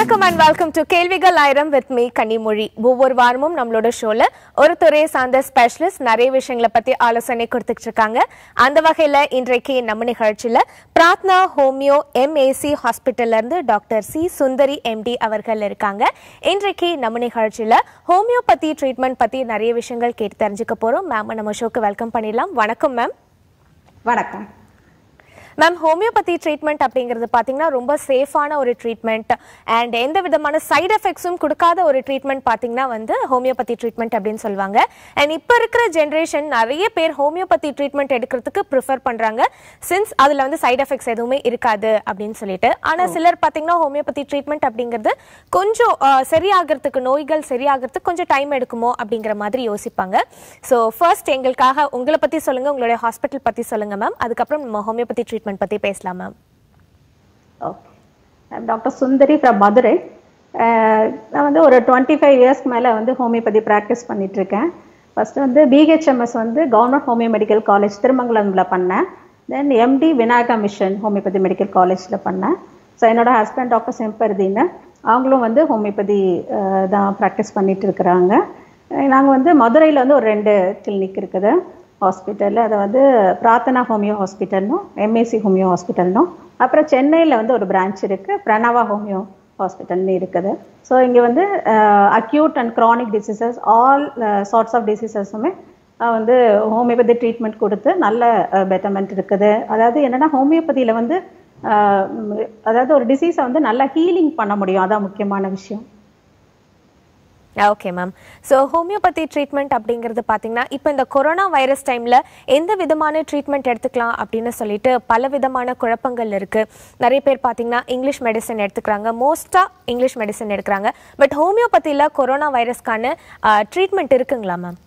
வணக்கம் and welcome to கேள்விகள் ஆயிரம் with me கனிமொழி. ஒவ்வொரு வாரமும் நம்மளோட ஷோல ஒரு துறையை சார்ந்த ஸ்பெஷலிஸ்ட் நிறைய விஷயங்களை பத்தி ஆலோசனை கொடுத்துட்டு இருக்காங்க. அந்த வகையில இன்றைக்கு நம்ம நிகழ்ச்சியில பிரார்த்தனா ஹோமியோ MAC ஹாஸ்பிட்டல்ல இருந்து டாக்டர் சி சுந்தரி MD அவர்கள் இருக்காங்க. இன்றைக்கு நம்ம நிகழ்ச்சியில ஹோமியோபதி ட்ரீட்மெண்ட் பத்தி நிறைய விஷயங்கள் கேட்டு தெரிஞ்சுக்க போறோம். மேம் நம்ம ஷோக்கு வெல்கம் பண்ணிடலாம். வணக்கம் மேம். வணக்கம் மேம். ஹோமியோபதி ட்ரீட்மெண்ட் அப்படிங்கிறது பார்த்தீங்கன்னா ரொம்ப சேஃபான ஒரு ட்ரீட்மெண்ட் அண்ட் எந்த விதமான சைடு எஃபெக்ட்ஸும் கொடுக்காத ஒரு ட்ரீட்மெண்ட் பார்த்தீங்கன்னா ஹோமியோபதி ட்ரீட்மெண்ட் அப்படின்னு சொல்லுவாங்க. அண்ட் இப்போ இருக்கிற ஜென்ரேஷன் நிறைய பேர் ஹோமியோபதி ட்ரீட்மெண்ட் எடுக்கிறதுக்கு ப்ரிஃபர் பண்ணுறாங்க சின்ஸ் அதில் சைடு எஃபெக்ட்ஸ் எதுவுமே இருக்காது அப்படின்னு சொல்லிட்டு. ஆனால் சிலர் பார்த்தீங்கன்னா ஹோமியோபதி ட்ரீட்மெண்ட் அப்படிங்கிறது கொஞ்சம் சரியாகிறதுக்கு, நோய்கள் சரியாகிறதுக்கு கொஞ்சம் டைம் எடுக்குமோ அப்படிங்கிற மாதிரி யோசிப்பாங்க. ஸோ ஃபர்ஸ்ட் எங்களுக்காக உங்களை பற்றி சொல்லுங்கள், உங்களுடைய ஹாஸ்பிட்டல் பற்றி சொல்லுங்கள் மேம். அதுக்கப்புறம் நம்ம ஹோமியோபதி ட்ரீட்மெண்ட் பத்தி பேசலாம் ma'am. Okay, I'm doctor Sundari from Madurai. நான் ஒரு 25 இயர்ஸ்க்கு மேலே ஹோமியோபதி ப்ராக்டிஸ் பண்ணிட்டு இருக்கேன். First BHMS government homeo medical college திருமங்கலம்ல பண்ணேன். Then MD Vinayaka mission homeopathy medical காலேஜில் பண்ணேன். ஸோ என்னோட ஹஸ்பண்ட் டாக்டர் செம்பருதின்னு அவங்களும் ஹோமியோபதி தான் ப்ராக்டிஸ் பண்ணிட்டு இருக்கிறாங்க. நாங்கள் மதுரையில் ஒரு 2 கிளினிக் இருக்குது ஹாஸ்பிட்டலில். அதை பிரார்த்தனா ஹோமியோ ஹாஸ்பிட்டல்னும் MAC ஹோமியோ ஹாஸ்பிட்டல்னும், அப்புறம் சென்னையில் ஒரு பிரான்ச் இருக்குது, பிரணவா ஹோமியோ ஹாஸ்பிட்டல்னு இருக்குது. ஸோ இங்கே acute and chronic diseases all sorts of டிசீசஸுமே ஹோமியோபதி ட்ரீட்மெண்ட் கொடுத்து நல்ல பெட்டர்மெண்ட் இருக்குது. அதாவது என்னென்னா ஹோமியோபதியில் அதாவது ஒரு டிசீஸை நல்லா ஹீலிங் பண்ண முடியும். அதான் முக்கியமான விஷயம். Okay ma'am. So homeopathy treatment அப்படிங்கிறது பார்த்தீங்கன்னா இப்போ இந்த கொரோனா வைரஸ் டைமில் எந்த விதமான ட்ரீட்மெண்ட் எடுத்துக்கலாம் அப்படின்னு சொல்லிட்டு பல விதமான குழப்பங்கள் இருக்குது. நிறைய பேர் பார்த்தீங்கன்னா இங்கிலீஷ் மெடிசன் எடுத்துக்கிறாங்க, மோஸ்ட்டாக இங்கிலீஷ் மெடிசன் எடுக்கிறாங்க. பட் ஹோமியோபதியில் கொரோனா வைரஸ்க்கான ட்ரீட்மெண்ட் இருக்குங்களா மேம்?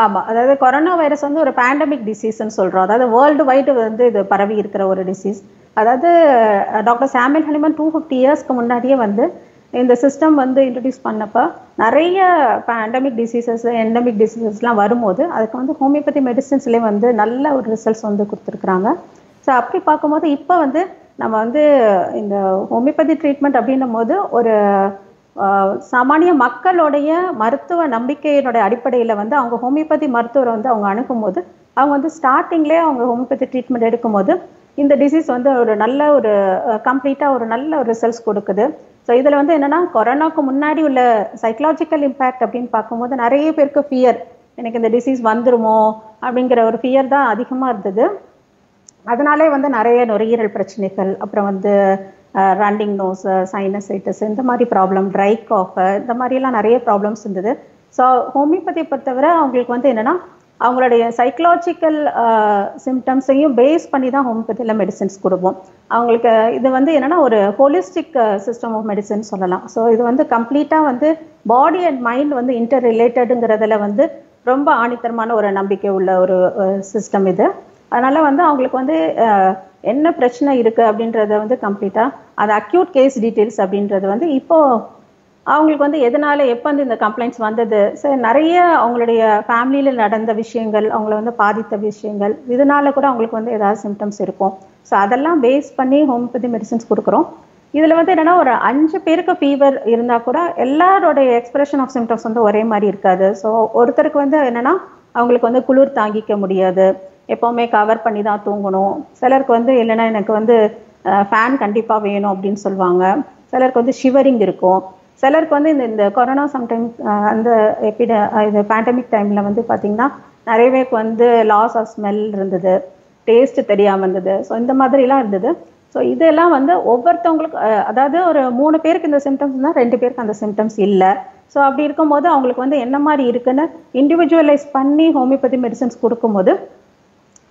ஆமாம், அதாவது கொரோனா வைரஸ் ஒரு பேண்டமிக் டிசீஸ்ன்னு சொல்கிறோம். அதாவது வேர்ல்டு வைடு இது பரவி இருக்கிற ஒரு டிசீஸ். அதாவது டாக்டர் சாமுவேல் ஹனிமன் 250 இயர்ஸ்க்கு முன்னாடியே இந்த சிஸ்டம் இன்ட்ரடியூஸ் பண்ணப்போ நிறைய பேண்டமிக் டிசீசஸ், எண்டமிக் டிசீசஸ்லாம் வரும்போது அதுக்கு ஹோமியோபதி மெடிசின்ஸ்லேயே நல்ல ஒரு ரிசல்ட்ஸ் கொடுத்துருக்குறாங்க. ஸோ அப்படி பார்க்கும்போது இப்போ நம்ம இந்த ஹோமியோபதி ட்ரீட்மெண்ட் அப்படின்னும் போது ஒரு சாமானிய மக்களுடைய மருத்துவ நம்பிக்கையினுடைய அடிப்படையில் அவங்க ஹோமியோபதி மருத்துவரை அவங்க அணுகும்போது அவங்க ஸ்டார்டிங்லேயே அவங்க ஹோமியோபதி ட்ரீட்மெண்ட் எடுக்கும்போது இந்த டிசீஸ் ஒரு நல்ல ஒரு கம்ப்ளீட்டாக ஒரு நல்ல ஒரு ரிசல்ட்ஸ் கொடுக்குது. ஸோ இதில் என்னென்னா கொரோனாவுக்கு முன்னாடி உள்ள சைக்கலாஜிக்கல் இம்பேக்ட் அப்படின்னு பார்க்கும்போது நிறைய பேருக்கு ஃபியர், எனக்கு இந்த டிசீஸ் வந்துருமோ அப்படிங்கிற ஒரு ஃபியர் தான் அதிகமாக இருந்தது. அதனாலே நிறைய நுரையீரல் பிரச்சனைகள், அப்புறம் ரன்னிங் நோஸ், சைனசைட்டிஸ், இந்த மாதிரி ப்ராப்ளம், ட்ரை காஃப், இந்த மாதிரிலாம் நிறைய ப்ராப்ளம்ஸ் இருந்தது. ஸோ ஹோமியோபதி பொறுத்தவரை அவங்களுக்கு என்னென்னா அவங்களுடைய சைக்கலாஜிக்கல் சிம்டம்ஸையும் பேஸ் பண்ணி தான் ஹோமியோபதியில் மெடிசின்ஸ் கொடுப்போம். அவங்களுக்கு இது என்னென்னா ஒரு ஹோலிஸ்டிக் சிஸ்டம் ஆஃப் மெடிசன் சொல்லலாம். ஸோ இது கம்ப்ளீட்டாக பாடி அண்ட் மைண்ட் இன்டர் ரிலேட்டடுங்கிறதுல ரொம்ப ஆணித்தரமான ஒரு நம்பிக்கை உள்ள ஒரு சிஸ்டம் இது. அதனால் அவங்களுக்கு என்ன பிரச்சனை இருக்குது அப்படின்றத கம்ப்ளீட்டாக அது அக்யூட் கேஸ் டீட்டெயில்ஸ் அப்படின்றது இப்போது அவங்களுக்கு எதனால எப்போ இந்த கம்ப்ளைண்ட்ஸ் வந்தது, ஸோ நிறைய அவங்களுடைய ஃபேமிலியில் நடந்த விஷயங்கள், அவங்கள பாதித்த விஷயங்கள், இதனால கூட அவங்களுக்கு ஏதாவது சிம்டம்ஸ் இருக்கும். ஸோ அதெல்லாம் பேஸ் பண்ணி ஹோமியோபதி மெடிசின்ஸ் கொடுக்குறோம். இதில் என்னென்னா ஒரு 5 பேருக்கு ஃபீவர் இருந்தால் கூட எல்லாரோடைய எக்ஸ்பிரஷன் ஆஃப் சிம்டம்ஸ் ஒரே மாதிரி இருக்காது. ஸோ ஒருத்தருக்கு என்னென்னா அவங்களுக்கு குளிர் தாங்கிக்க முடியாது, எப்போவுமே கவர் பண்ணி தான் தூங்கணும். சிலருக்கு இல்லைன்னா எனக்கு ஃபேன் கண்டிப்பாக வேணும் அப்படின்னு சொல்லுவாங்க. சிலருக்கு ஷிவரிங் இருக்கும். சிலருக்கு இந்த கொரோனா சம்டைம்ஸ் அந்த இது பேண்டமிக் டைமில் பார்த்திங்கன்னா நிறைய பேருக்கு லாஸ் ஆஃப் ஸ்மெல் இருந்தது, டேஸ்ட்டு தெரியாமல் இருந்தது. ஸோ இந்த மாதிரிலாம் இருந்தது. ஸோ இதெல்லாம் ஒவ்வொருத்தவங்களுக்கு அதாவது ஒரு 3 பேருக்கு இந்த சிம்டம்ஸ் தான், 2 பேருக்கு அந்த சிம்டம்ஸ் இல்லை. ஸோ அப்படி இருக்கும்போது அவங்களுக்கு என்ன மாதிரி இருக்குன்னு இண்டிவிஜுவலைஸ் பண்ணி ஹோமியோபதி மெடிசன்ஸ் கொடுக்கும்போது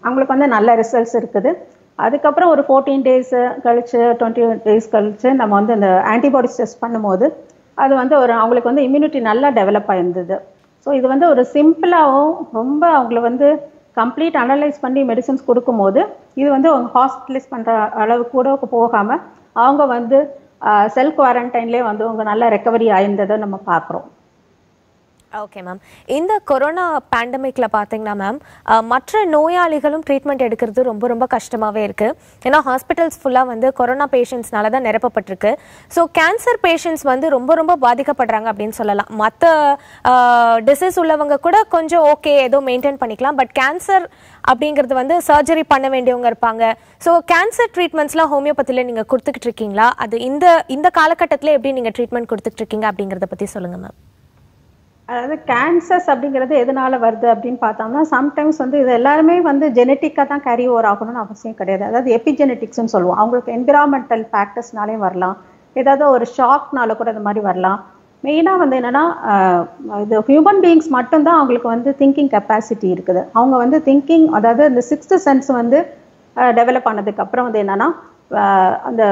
அவங்களுக்கு நல்ல ரிசல்ட்ஸ் இருக்குது. அதுக்கப்புறம் ஒரு 14 டேஸ் கழிச்சு, 20 டேஸ் கழிச்சு நம்ம இந்த ஆன்டிபாடிஸ் டெஸ்ட் பண்ணும்போது அது ஒரு அவங்களுக்கு இம்யூனிட்டி நல்லா டெவலப் ஆகிருந்தது. ஸோ இது ஒரு சிம்பிளாகவும் ரொம்ப அவங்கள கம்ப்ளீட் அனலைஸ் பண்ணி மெடிசன்ஸ் கொடுக்கும்போது இது அவங்க ஹாஸ்பிட்டலைஸ் பண்ணுற அளவு கூட போகாமல் அவங்க செல்ஃப் குவாரண்டைன்லேயே அவங்க நல்ல ரெக்கவரி ஆயிருந்ததை நம்ம பார்க்குறோம். Okay ma'am. இந்த கொரோனா பேண்டமிக்ல பாத்தீங்கன்னா மேம் மற்ற நோயாளிகளும் ட்ரீட்மெண்ட் எடுக்கிறது ரொம்ப ரொம்ப கஷ்டமாவே இருக்கு. ஏன்னா ஹாஸ்பிட்டல்ஸ் ஃபுல்லா வந்து கொரோனா பேஷண்ட்ஸ்னால தான் நிரப்பப்பட்டிருக்கு. ஸோ கேன்சர் பேஷண்ட்ஸ் வந்து ரொம்ப ரொம்ப பாதிக்கப்படுறாங்க அப்படின்னு சொல்லலாம். மற்ற டிசீஸ் உள்ளவங்க கூட கொஞ்சம் ஓகே ஏதோ மெயின்டைன் பண்ணிக்கலாம். பட் கேன்சர் அப்படிங்கிறது வந்து சர்ஜரி பண்ண வேண்டியவங்க இருப்பாங்க. ஸோ கேன்சர் ட்ரீட்மெண்ட்ஸ்லாம் ஹோமியோபதியில் நீங்கள் கொடுத்துக்கிட்டு இருக்கீங்களா? அது இந்த காலகட்டத்தில் எப்படி நீங்கள் ட்ரீட்மெண்ட் கொடுத்துட்டு இருக்கீங்க அப்படிங்கிறத பற்றி சொல்லுங்கள் மேம். அதாவது கேன்சர்ஸ் அப்படிங்கிறது எதனால வருது அப்படின்னு பார்த்தோம்னா சம்டைம்ஸ் வந்து இது எல்லாருமே வந்து ஜெனட்டிக்காக தான் கேரி ஓவர் ஆகணும்னு அவசியம் கிடையாது. அதாவது எபிஜெனட்டிக்ஸ்னு சொல்லுவோம். அவங்களுக்கு என்விரான்மெண்டல் ஃபேக்டர்ஸ்னாலே வரலாம், ஏதாவது ஒரு ஷாக்னால கூட இந்த மாதிரி வரலாம். மெயினாக வந்து என்னென்னா இது ஹியூமன் பீயிங்ஸ் மட்டும்தான் அவங்களுக்கு வந்து திங்கிங் கெப்பாசிட்டி இருக்குது. அவங்க வந்து திங்கிங், அதாவது இந்த 6th சென்ஸ் வந்து டெவலப் ஆனதுக்கப்புறம் வந்து என்னென்னா அந்த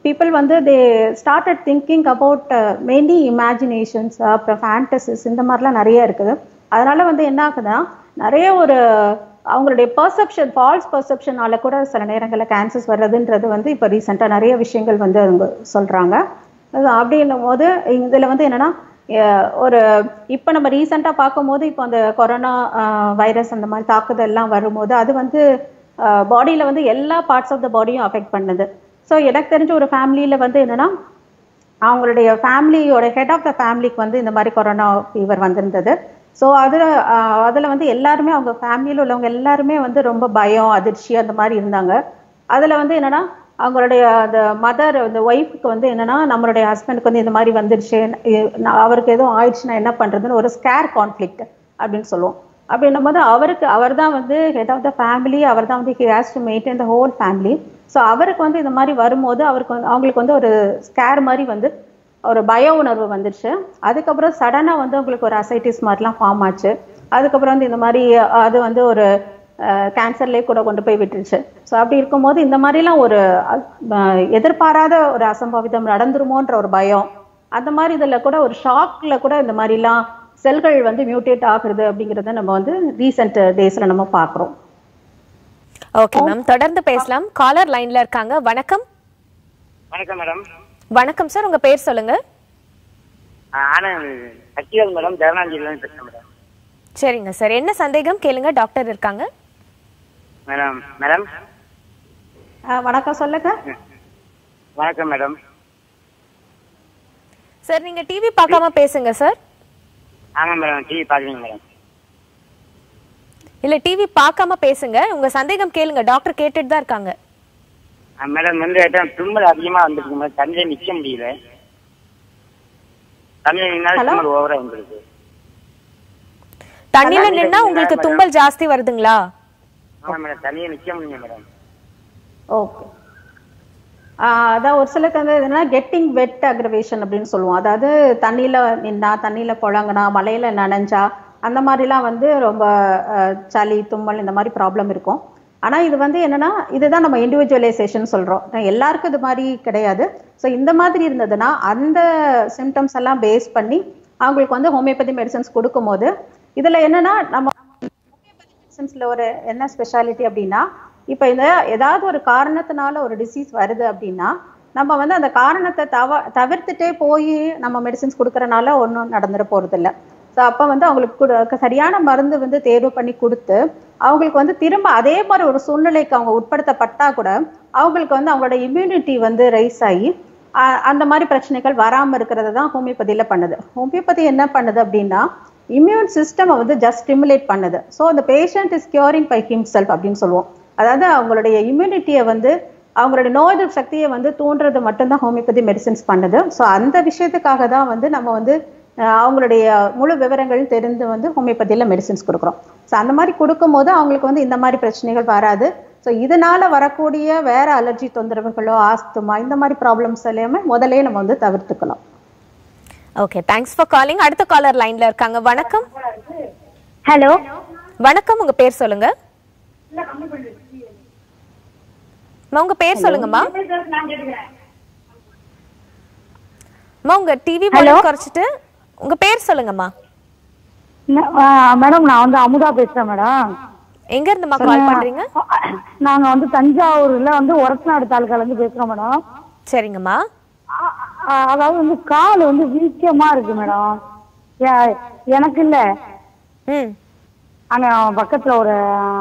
பீப்புள் வந்து they started thinking about mainly imaginations, அப்புறம் ஃபேண்டசிஸ், இந்த மாதிரிலாம் நிறைய இருக்குது. அதனால வந்து என்ன ஆகுதுன்னா நிறைய ஒரு அவங்களுடைய பர்செப்ஷன், ஃபால்ஸ் பர்செப்ஷனால கூட சில நேரங்களில் கேன்சர்ஸ் வர்றதுன்றது வந்து இப்போ ரீசெண்டாக நிறைய விஷயங்கள் வந்து அவங்க சொல்கிறாங்க. அப்படின்னும் போது இதில் வந்து என்னென்னா ஒரு இப்போ நம்ம ரீசெண்டாக பார்க்கும்போது இப்போ அந்த கொரோனா வைரஸ் அந்த மாதிரி தாக்குதல்லாம் வரும்போது அது வந்து பாடியில் வந்து எல்லா பார்ட்ஸ் ஆஃப் த பாடியும் அஃபெக்ட் பண்ணுது. ஸோ எனக்கு தெரிஞ்ச ஒரு ஃபேமிலியில் வந்து என்னென்னா அவங்களுடைய ஃபேமிலியோட ஹெட் ஆஃப் த ஃபேமிலிக்கு வந்து இந்த மாதிரி கொரோனா ஃபீவர் வந்திருந்தது. ஸோ அதில் வந்து எல்லாருமே அவங்க ஃபேமிலியில் உள்ளவங்க எல்லாருமே வந்து ரொம்ப பயம், அதிர்ச்சி அந்த மாதிரி இருந்தாங்க. அதில் வந்து என்னென்னா அவங்களுடைய அந்த மதர், அந்த ஒய்ஃபுக்கு வந்து என்னென்னா நம்மளுடைய ஹஸ்பண்டுக்கு வந்து இந்த மாதிரி வந்துருச்சு, அவருக்கு எதுவும் ஆயிடுச்சுன்னா என்ன பண்ணுறதுன்னு ஒரு ஸ்கேர் கான்ஃப்ளிக்ட் அப்படின்னு சொல்லுவோம். அப்படின்னும் போது அவர் தான் வந்து ஹெட் ஆஃப் த ஃபேமிலி, அவர் தான் வந்து he has to maintain the whole family. So அவருக்கு வந்து இந்த மாதிரி வரும்போது அவங்களுக்கு வந்து ஒரு ஸ்கேர் மாதிரி வந்து ஒரு பய உணர்வு வந்துடுச்சு. அதுக்கப்புறம் சடனாக வந்து அவங்களுக்கு ஒரு அசைட்டிஸ் மாதிரிலாம் ஃபார்ம் ஆச்சு. அதுக்கப்புறம் வந்து இந்த மாதிரி அது வந்து ஒரு கேன்சர்லேயே கூட கொண்டு போய் விட்டுருச்சு. ஸோ அப்படி இருக்கும்போது இந்த மாதிரிலாம் ஒரு எதிர்பாராத ஒரு அசம்பாவிதம் நடந்துருமோன்ற ஒரு பயம், அந்த மாதிரி இதில் கூட ஒரு ஷாக்ல கூட இந்த மாதிரிலாம் செல்கள் வந்து மியூட்டேட் ஆகுறது அப்படிங்கிறத நம்ம வந்து ரீசெண்ட் டேஸ்ல நம்ம பார்க்குறோம். ஓகே மேம், தொடர்ந்து பேசலாம். காலர் லைன்ல இருக்காங்க. வணக்கம். வணக்கம் மேடம். வணக்கம் சார், உங்க பேர் சொல்லுங்க. சக்திவேல் மேடம், தேவனாஞ்சில பேசுறேன் மேடம். சரிங்க சார், என்ன சந்தேகம் கேளுங்க, டாக்டர் இருக்காங்க. மேடம் மேடம் வணக்கம், சொல்லுங்க. வணக்கம் மேடம். சார் நீங்க டிவி பார்க்காம பேசுங்க சார். ஆமா மேடம், டிவி பாக்குறீங்க மேடம். இல்ல, டிவி பார்க்காம பேசுங்க, உங்க சந்தேகம் கேளுங்க, டாக்டர் கேட்டுட்டு தான் இருக்காங்க. மேடம் வந்து தும்மல் அதிகமா வந்துருக்கு மேடம், தண்ணியில நிக்க முடியல, தண்ணியில நின்னா தும்மல் ஓவரா வந்துருக்கு. தண்ணியில நின்னா உங்களுக்கு தும்மல் ஜாஸ்தி வருதுங்களா? ஆமா மேடம், தண்ணியில நிக்க முடியல மேடம். ஓகே, அதான் ஒரு சிலருக்கு வந்து எதுனா கெட்டிங் வெட் அக்ரவேஷன் அப்படின்னு சொல்லுவோம். அதாவது தண்ணியில் நின்னா, தண்ணியில் புழங்கினா, மழையில் நனைஞ்சா, அந்த மாதிரிலாம் வந்து ரொம்ப சளி, தும்மல் இந்த மாதிரி ப்ராப்ளம் இருக்கும். ஆனால் இது வந்து என்னென்னா இதுதான் நம்ம இண்டிவிஜுவலைசேஷன் சொல்கிறோம். எல்லாருக்கும் இது மாதிரி கிடையாது. ஸோ இந்த மாதிரி இருந்ததுன்னா அந்த சிம்டம்ஸ் எல்லாம் பேஸ் பண்ணி அவங்களுக்கு வந்து ஹோமியோபதி மெடிசன்ஸ் கொடுக்கும்போது இதில் என்னென்னா நம்ம ஹோமியோபதி மெடிசன்ஸில் ஒரு என்ன ஸ்பெஷாலிட்டி அப்படின்னா, இப்போ இந்த ஏதாவது ஒரு காரணத்தினால ஒரு டிசீஸ் வருது அப்படின்னா நம்ம வந்து அந்த காரணத்தை தவிர்த்துட்டே போய் நம்ம மெடிசின்ஸ் கொடுக்கறனால ஒன்றும் நடந்துட போகிறது இல்லை. ஸோ அப்போ வந்து அவங்களுக்கு சரியான மருந்து வந்து தேர்வு பண்ணி கொடுத்து அவங்களுக்கு வந்து திரும்ப அதே மாதிரி ஒரு சூழ்நிலைக்கு அவங்க உட்படுத்தப்பட்டா கூட அவங்களுக்கு வந்து அவங்களோட இம்யூனிட்டி வந்து ரைஸ் ஆகி அந்த மாதிரி பிரச்சனைகள் வராமல் இருக்கிறது தான் ஹோமியோபதியில் பண்ணுது. ஹோமியோபதி என்ன பண்ணுது அப்படின்னா இம்யூன் சிஸ்டம் வந்து ஜஸ்ட் ஸ்டிமுலேட் பண்ணுது. ஸோ அந்த patient is curing by himself அப்படின்னு சொல்லுவோம். அதாவது அவங்களுடைய இம்யூனிட்டியை வந்து அவங்களுடைய நோய் எதிர்ப்பு சக்தியை வந்து தூண்டுறது மட்டும்தான் ஹோமியோபதி மெடிசின்ஸ் பண்ணுது. ஸோ அந்த விஷயத்துக்காக தான் வந்து நம்ம வந்து அவங்களுடைய முழு விவரங்கள் தெரிந்து வந்து ஹோமியோபதியில் மெடிசின்ஸ் கொடுக்குறோம். ஸோ அந்த மாதிரி கொடுக்கும்போது அவங்களுக்கு வந்து இந்த மாதிரி பிரச்சனைகள் வராது. ஸோ இதனால வரக்கூடிய வேற அலர்ஜி தொந்தரவுகளோ, ஆஸ்துமா, இந்த மாதிரி ப்ராப்ளம்ஸ் எல்லாமே முதலே நம்ம வந்து தவிர்த்துக்கலாம். Okay, thanks for calling. அடுத்த காலர் லைன்ல இருக்காங்க. வணக்கம். ஹலோ, வணக்கம், உங்க பேர் சொல்லுங்க. உங்க பேர் சொல்லுங்கம்மா. உங்க டிவி வால்யூம் குறைச்சிட்டு உங்க பேர் சொல்லுங்கம்மா. மேடம் நான் வந்து அமுதா பேசுறேன் மேடம். எங்க இருந்துமா கால் பண்றீங்க? நாங்க வந்து தஞ்சாவூர்ல வந்து ஒரத்தநாடு தாலுகால இருந்து பேசுறோம் மேடம். சரிங்கம்மா. அதாவது வந்து கால் வந்து வீக்கமா இருக்கு மேடம். எனக்கு இல்ல, ம் அங்க பக்கத்துல ஒரு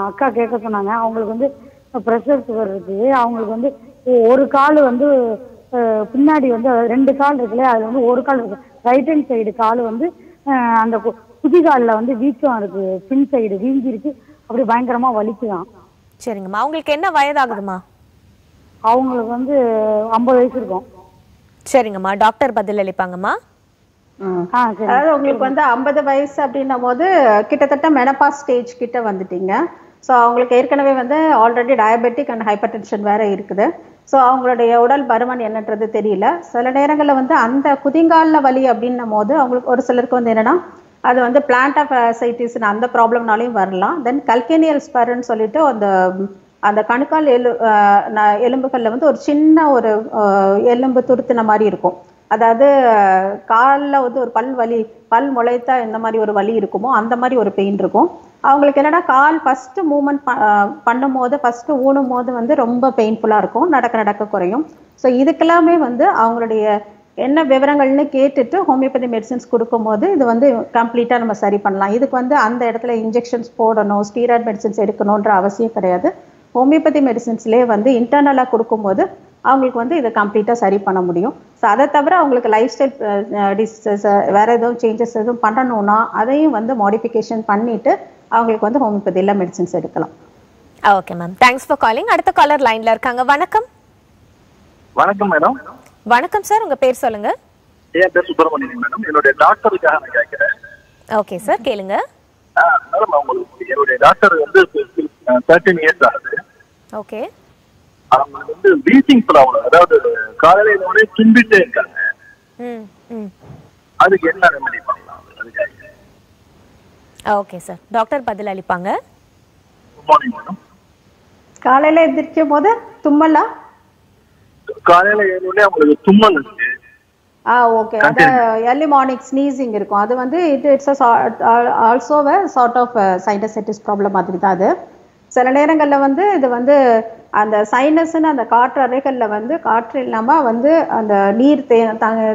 அக்கா கேட்க சொன்னாங்க. அவங்களுக்கு வந்து ப்ரெஷர் சுகர் இருக்கு. அவங்களுக்கு வந்து ஒரு கால் வந்து பின்னாடி வந்து 2 கால் இருக்குல்ல, அதுல வந்து ஒரு கால் இருக்கு. ரைட் ஹேண்ட் சைடு கால் வந்து அந்த குதிகாலில் வந்து வீக்கம் இருக்கு, பின் சைடு வீங்கி இருக்கு, அப்படி பயங்கரமா வலிக்குதான். சரிங்கம்மா. அவங்களுக்கு என்ன வயதாகுதுமா? அவங்களுக்கு வந்து 50 வயசு இருக்கும். சரிங்கம்மா, டாக்டர் பதில் அளிப்பாங்கம்மா. அதாவது உங்களுக்கு வந்து 50 வயசு அப்படின்னும் போது கிட்டத்தட்ட மெனபாஸ் ஸ்டேஜ் கிட்ட வந்துட்டீங்க. ஸோ அவங்களுக்கு ஏற்கனவே வந்து already diabetic and hyper tension வேற இருக்குது. ஸோ அவங்களுடைய உடல் பருமன் என்னன்றது தெரியல. சில நேரங்களில் வந்து அந்த குதிங்காலில் வலி அப்படின்னும் போது அவங்களுக்கு ஒரு சிலருக்கு வந்து என்னன்னா அது வந்து பிளான்ட் ஆஃப் அசைட்டிஸ் அந்த ப்ராப்ளம்னாலையும் வரலாம். தென் கல்கேனியல் ஸ்பர்ன்னு சொல்லிட்டு அந்த கணுக்கால் எலும்புகளில் வந்து ஒரு சின்ன ஒரு எலும்பு துருத்தின மாதிரி இருக்கும். அதாவது காலில் வந்து ஒரு பல் முளைத்தா இந்த மாதிரி ஒரு வலி இருக்குமோ அந்த மாதிரி ஒரு பெயின் இருக்கும். அவங்களுக்கு என்னன்னா கால் ஃபர்ஸ்ட் மூவ்மெண்ட் பண்ணும் போது ஃபர்ஸ்ட் ஊனும் போது வந்து ரொம்ப பெயின்ஃபுல்லாக இருக்கும், நடக்க குறையும். ஸோ இதுக்கெல்லாமே வந்து அவங்களுடைய என்ன விவரங்கள்னு கேட்டுட்டு ஹோமியோபதி மெடிசின்ஸ் கொடுக்கும்போது இது வந்து கம்ப்ளீட்டாக நம்ம சரி பண்ணலாம். இதுக்கு வந்து அந்த இடத்துல இன்ஜெக்ஷன்ஸ் போடணும், ஸ்டீராய்டு மெடிசின்ஸ் எடுக்கணுன்ற அவசியம் கிடையாது. ஹோமியோபதி மெடிசின்ஸ்லேயே வந்து இன்டர்னலாக கொடுக்கும்போது அவங்களுக்கு வந்து இதை கம்ப்ளீட்டாக சரி பண்ண முடியும். ஸோ அதை தவிர அவங்களுக்கு லைஃப் ஸ்டைல் டிசீசஸ் வேறு எதுவும் சேஞ்சஸ் எதுவும் பண்ணணும்னா அதையும் வந்து மாடிஃபிகேஷன் பண்ணிவிட்டு அவங்களுக்கு வந்து ஹோமியோபதியில் மெடிசின்ஸ் எடுக்கலாம். Okay ma'am, thanks for calling. அடுத்த காலர் லைன்ல இருக்காங்க. வணக்கம். வணக்கம் மேடம். வணக்கம் சார், உங்க பேர் சொல்லுங்க. என் பேர் சுப்பிரமணியன் மேடம். என்னுடைய டாக்டருக்காக நான் கேட்கிறேன். ஓகே சார், கேளுங்க. மேடம், அவங்களுக்கு என்னுடைய டாக்டர் வந்து 13 இயர்ஸ் ஆகுது. ஓகே. அவங்களுக்கு வந்து வீசிங் ப்ராப்ளம், அதாவது காலையில தும்பிட்டே இருக்காங்க. அதுக்கு என்ன ரெமெடி பண்ணலாம்? ஓகே சார், டாக்டர் பதில் அளிப்பாங்க. Good morning madam. காலையில எந்திரிக்கும் போது தும்மலா? காலையில ஏழுனே அவங்களுக்கு தும்மல் இருக்கு. ஓகே. அது early morning sneezing இருக்கும். அது வந்து it's also a sort of sinusitis problem மாதிரி தான் அது. சில நேரங்களில் வந்து இது வந்து அந்த சைனஸ்ன்னு அந்த காற்று அறைகளில் வந்து காற்று இல்லாமல் வந்து அந்த நீர்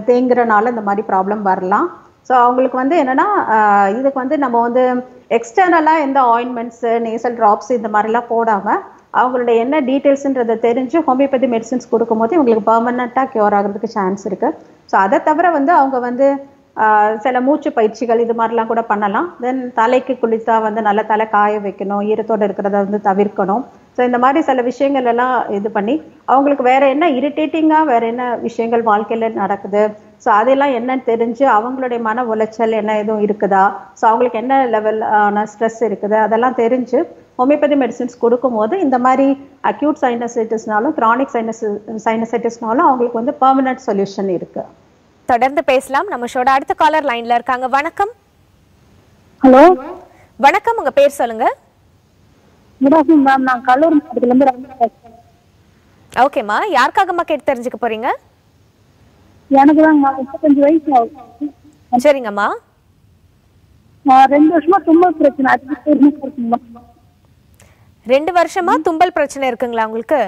தேங்குறனால இந்த மாதிரி ப்ராப்ளம் வரலாம். ஸோ அவங்களுக்கு வந்து என்னென்னா இதுக்கு வந்து நம்ம வந்து எக்ஸ்டர்னலாக எந்த ஆயின்மெண்ட்ஸு நேசல் ட்ராப்ஸ் இந்த மாதிரிலாம் போடாமல் அவங்களுடைய என்ன டீட்டெயில்ஸுன்றதை தெரிஞ்சு ஹோமியோபதி மெடிசின்ஸ் கொடுக்கும்போது இவங்களுக்கு பர்மனெண்ட்டாக க்யூர் ஆகிறதுக்கு சான்ஸ் இருக்குது. ஸோ அதை தவிர வந்து அவங்க வந்து சில மூச்சு பயிற்சிகள் இது மாதிரிலாம் கூட பண்ணலாம். தென் தலைக்கு குளித்தா வந்து நல்ல தலை காய வைக்கணும், ஈரத்தோடு இருக்கிறத வந்து தவிர்க்கணும். ஸோ இந்த மாதிரி சில விஷயங்கள் எல்லாம் இது பண்ணி அவங்களுக்கு வேற என்ன இரிட்டேட்டிங்காக வேற என்ன விஷயங்கள் வாழ்க்கையில் நடக்குது, ஸோ அதெல்லாம் என்னன்னு தெரிஞ்சு அவங்களுடைய மன உளைச்சல் என்ன எதுவும் இருக்குதா, ஸோ அவங்களுக்கு என்ன லெவலான ஸ்ட்ரெஸ் இருக்குது அதெல்லாம் தெரிஞ்சு ஹோமியோபதி மெடிசின்ஸ் கொடுக்கும்போது இந்த மாதிரி அக்யூட் சைனசைட்டிஸ்னாலும் கிரானிக் சைனசைட்டிஸ்னாலும் அவங்களுக்கு வந்து பெர்மனன்ட் சொல்யூஷன் இருக்கு. தொடர்ந்து பேசலாம். நம்ம ஷோட அடுத்த காலர் லைன்ல இருக்காங்க. வணக்கம். ஹலோ வணக்கம், உங்க பேர் சொல்லுங்க. Good afternoon ma'am. நான் கல்லூரி மாவட்டத்துல இருந்து ரம்யா பேசுறேன். ஓகேம்மா, யாருக்காகம்மா கேட்டு தெரிஞ்சுக்க போறீங்க? எனக்கு தான் 35 வயசு ஆகுது. சரிங்கம்மா. 2 வருஷமா தும்மல் பிரச்சனை இருக்குங்களா? 2 வருஷமா தும்பல் பிரச்சனை இருக்குங்களா உங்களுக்கு?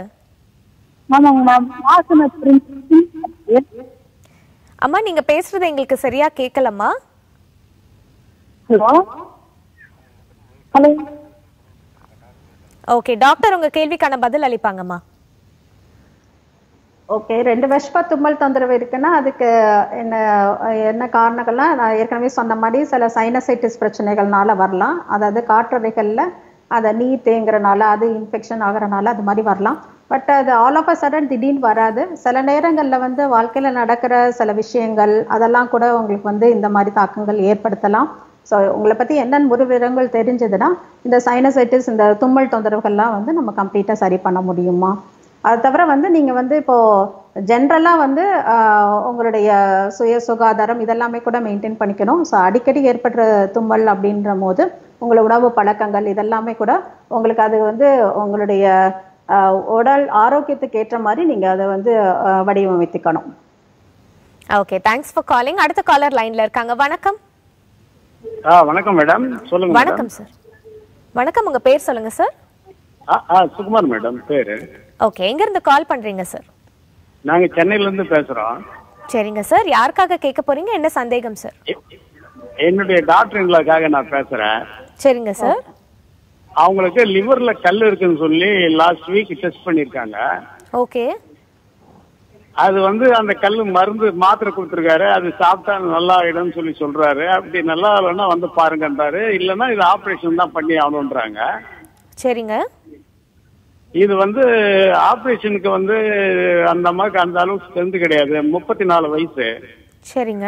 ஆமாங்க மேம். அம்மா, நீங்க பேசுறது எங்களுக்கு சரியா கேட்கலம்மா. Hello hello. ஓகே, டாக்டர் உங்க கேள்விக்கான பதில் அளிப்பாங்கம்மா. ஓகே. 2 வருஷமா தும்மல் தொந்தரவு இருக்குன்னா அதுக்கு என்ன காரணங்கள்லாம் நான் ஏற்கனவே சொன்ன மாதிரி சில சைனசைட்டிஸ் பிரச்சனைகள்னால வரலாம். அதாவது காற்றறைகளில் அதை நீர் தேங்குறனால அது இன்ஃபெக்ஷன் ஆகிறனால அது மாதிரி வரலாம். பட் அது ஆல் ஆஃப் அ சடன் திடீர்னு வராது. சில நேரங்களில் வந்து வாழ்க்கையில் நடக்கிற சில விஷயங்கள் அதெல்லாம் கூட உங்களுக்கு வந்து இந்த மாதிரி தாக்கங்கள் ஏற்படுத்தலாம். ஸோ உங்களை பற்றி என்னென்ன ஒரு விவரங்கள் தெரிஞ்சதுன்னா இந்த சைனசைட்டிஸ் இந்த தும்மல் தொந்தரவுகள்லாம் வந்து நம்ம கம்ப்ளீட்டாக சரி பண்ண முடியுமா? அது தவிர வந்து நீங்கள் வந்து இப்போது ஜென்ரலாக வந்து உங்களுடைய சுகாதாரம் இதெல்லாமே கூட மெயின்டைன் பண்ணிக்கணும். ஸோ அடிக்கடி ஏற்படுற தும்மல் அப்படின்ற போது உங்களை உணவு பழக்கங்கள் இதெல்லாமே கூட உங்களுக்கு அது வந்து உங்களுடைய உடல் ஆரோக்கியத்துக்கு ஏற்ற மாதிரி நீங்கள் அதை வந்து வடிவமைத்துக்கணும். Okay, thanks for calling. அடுத்த காலர் லைன்ல இருக்காங்க. வணக்கம். வணக்கம் மேடம், சொல்லுங்க. வணக்கம் சார். வணக்கம், உங்க பேர் சொல்லுங்க சார். சுகுமார் மேடம் பேரு. ஓகே, எங்க இருந்து கால் பண்றீங்க சார்? நாங்க சென்னையில இருந்து பேசுறோம். சரிங்க சார், யாருக்காக கேட்க போறீங்க, என்ன சந்தேகம் சார்? என்னுடைய டாக்டருங்களுக்காக நான் பேசுறேன். சரிங்க சார். அவங்களுக்கு லிவர்ல கல் இருக்குன்னு சொல்லி லாஸ்ட் வீக் டெஸ்ட் பண்ணிருக்காங்க. ஓகே. அது வந்து அந்த கல் மருந்து மாத்திரை கொடுத்துருக்காரு, அது சாப்பிட்டா நல்லா ஆயிடும்னு சொல்லி சொல்றாரு. அப்படி நல்லா இல்லைன்னா வந்து பாருங்கன்றாரு, இல்லைன்னா இது ஆப்ரேஷன் தான் பண்ணி ஆகணுன்றாங்க. சரிங்க. இது வந்து ஆப்ரேஷனுக்கு வந்து அந்த அம்மாவுக்கு அந்த அளவுக்கு ஸ்ட்ரென்த் கிடையாது, 34 வயசு. சரிங்க.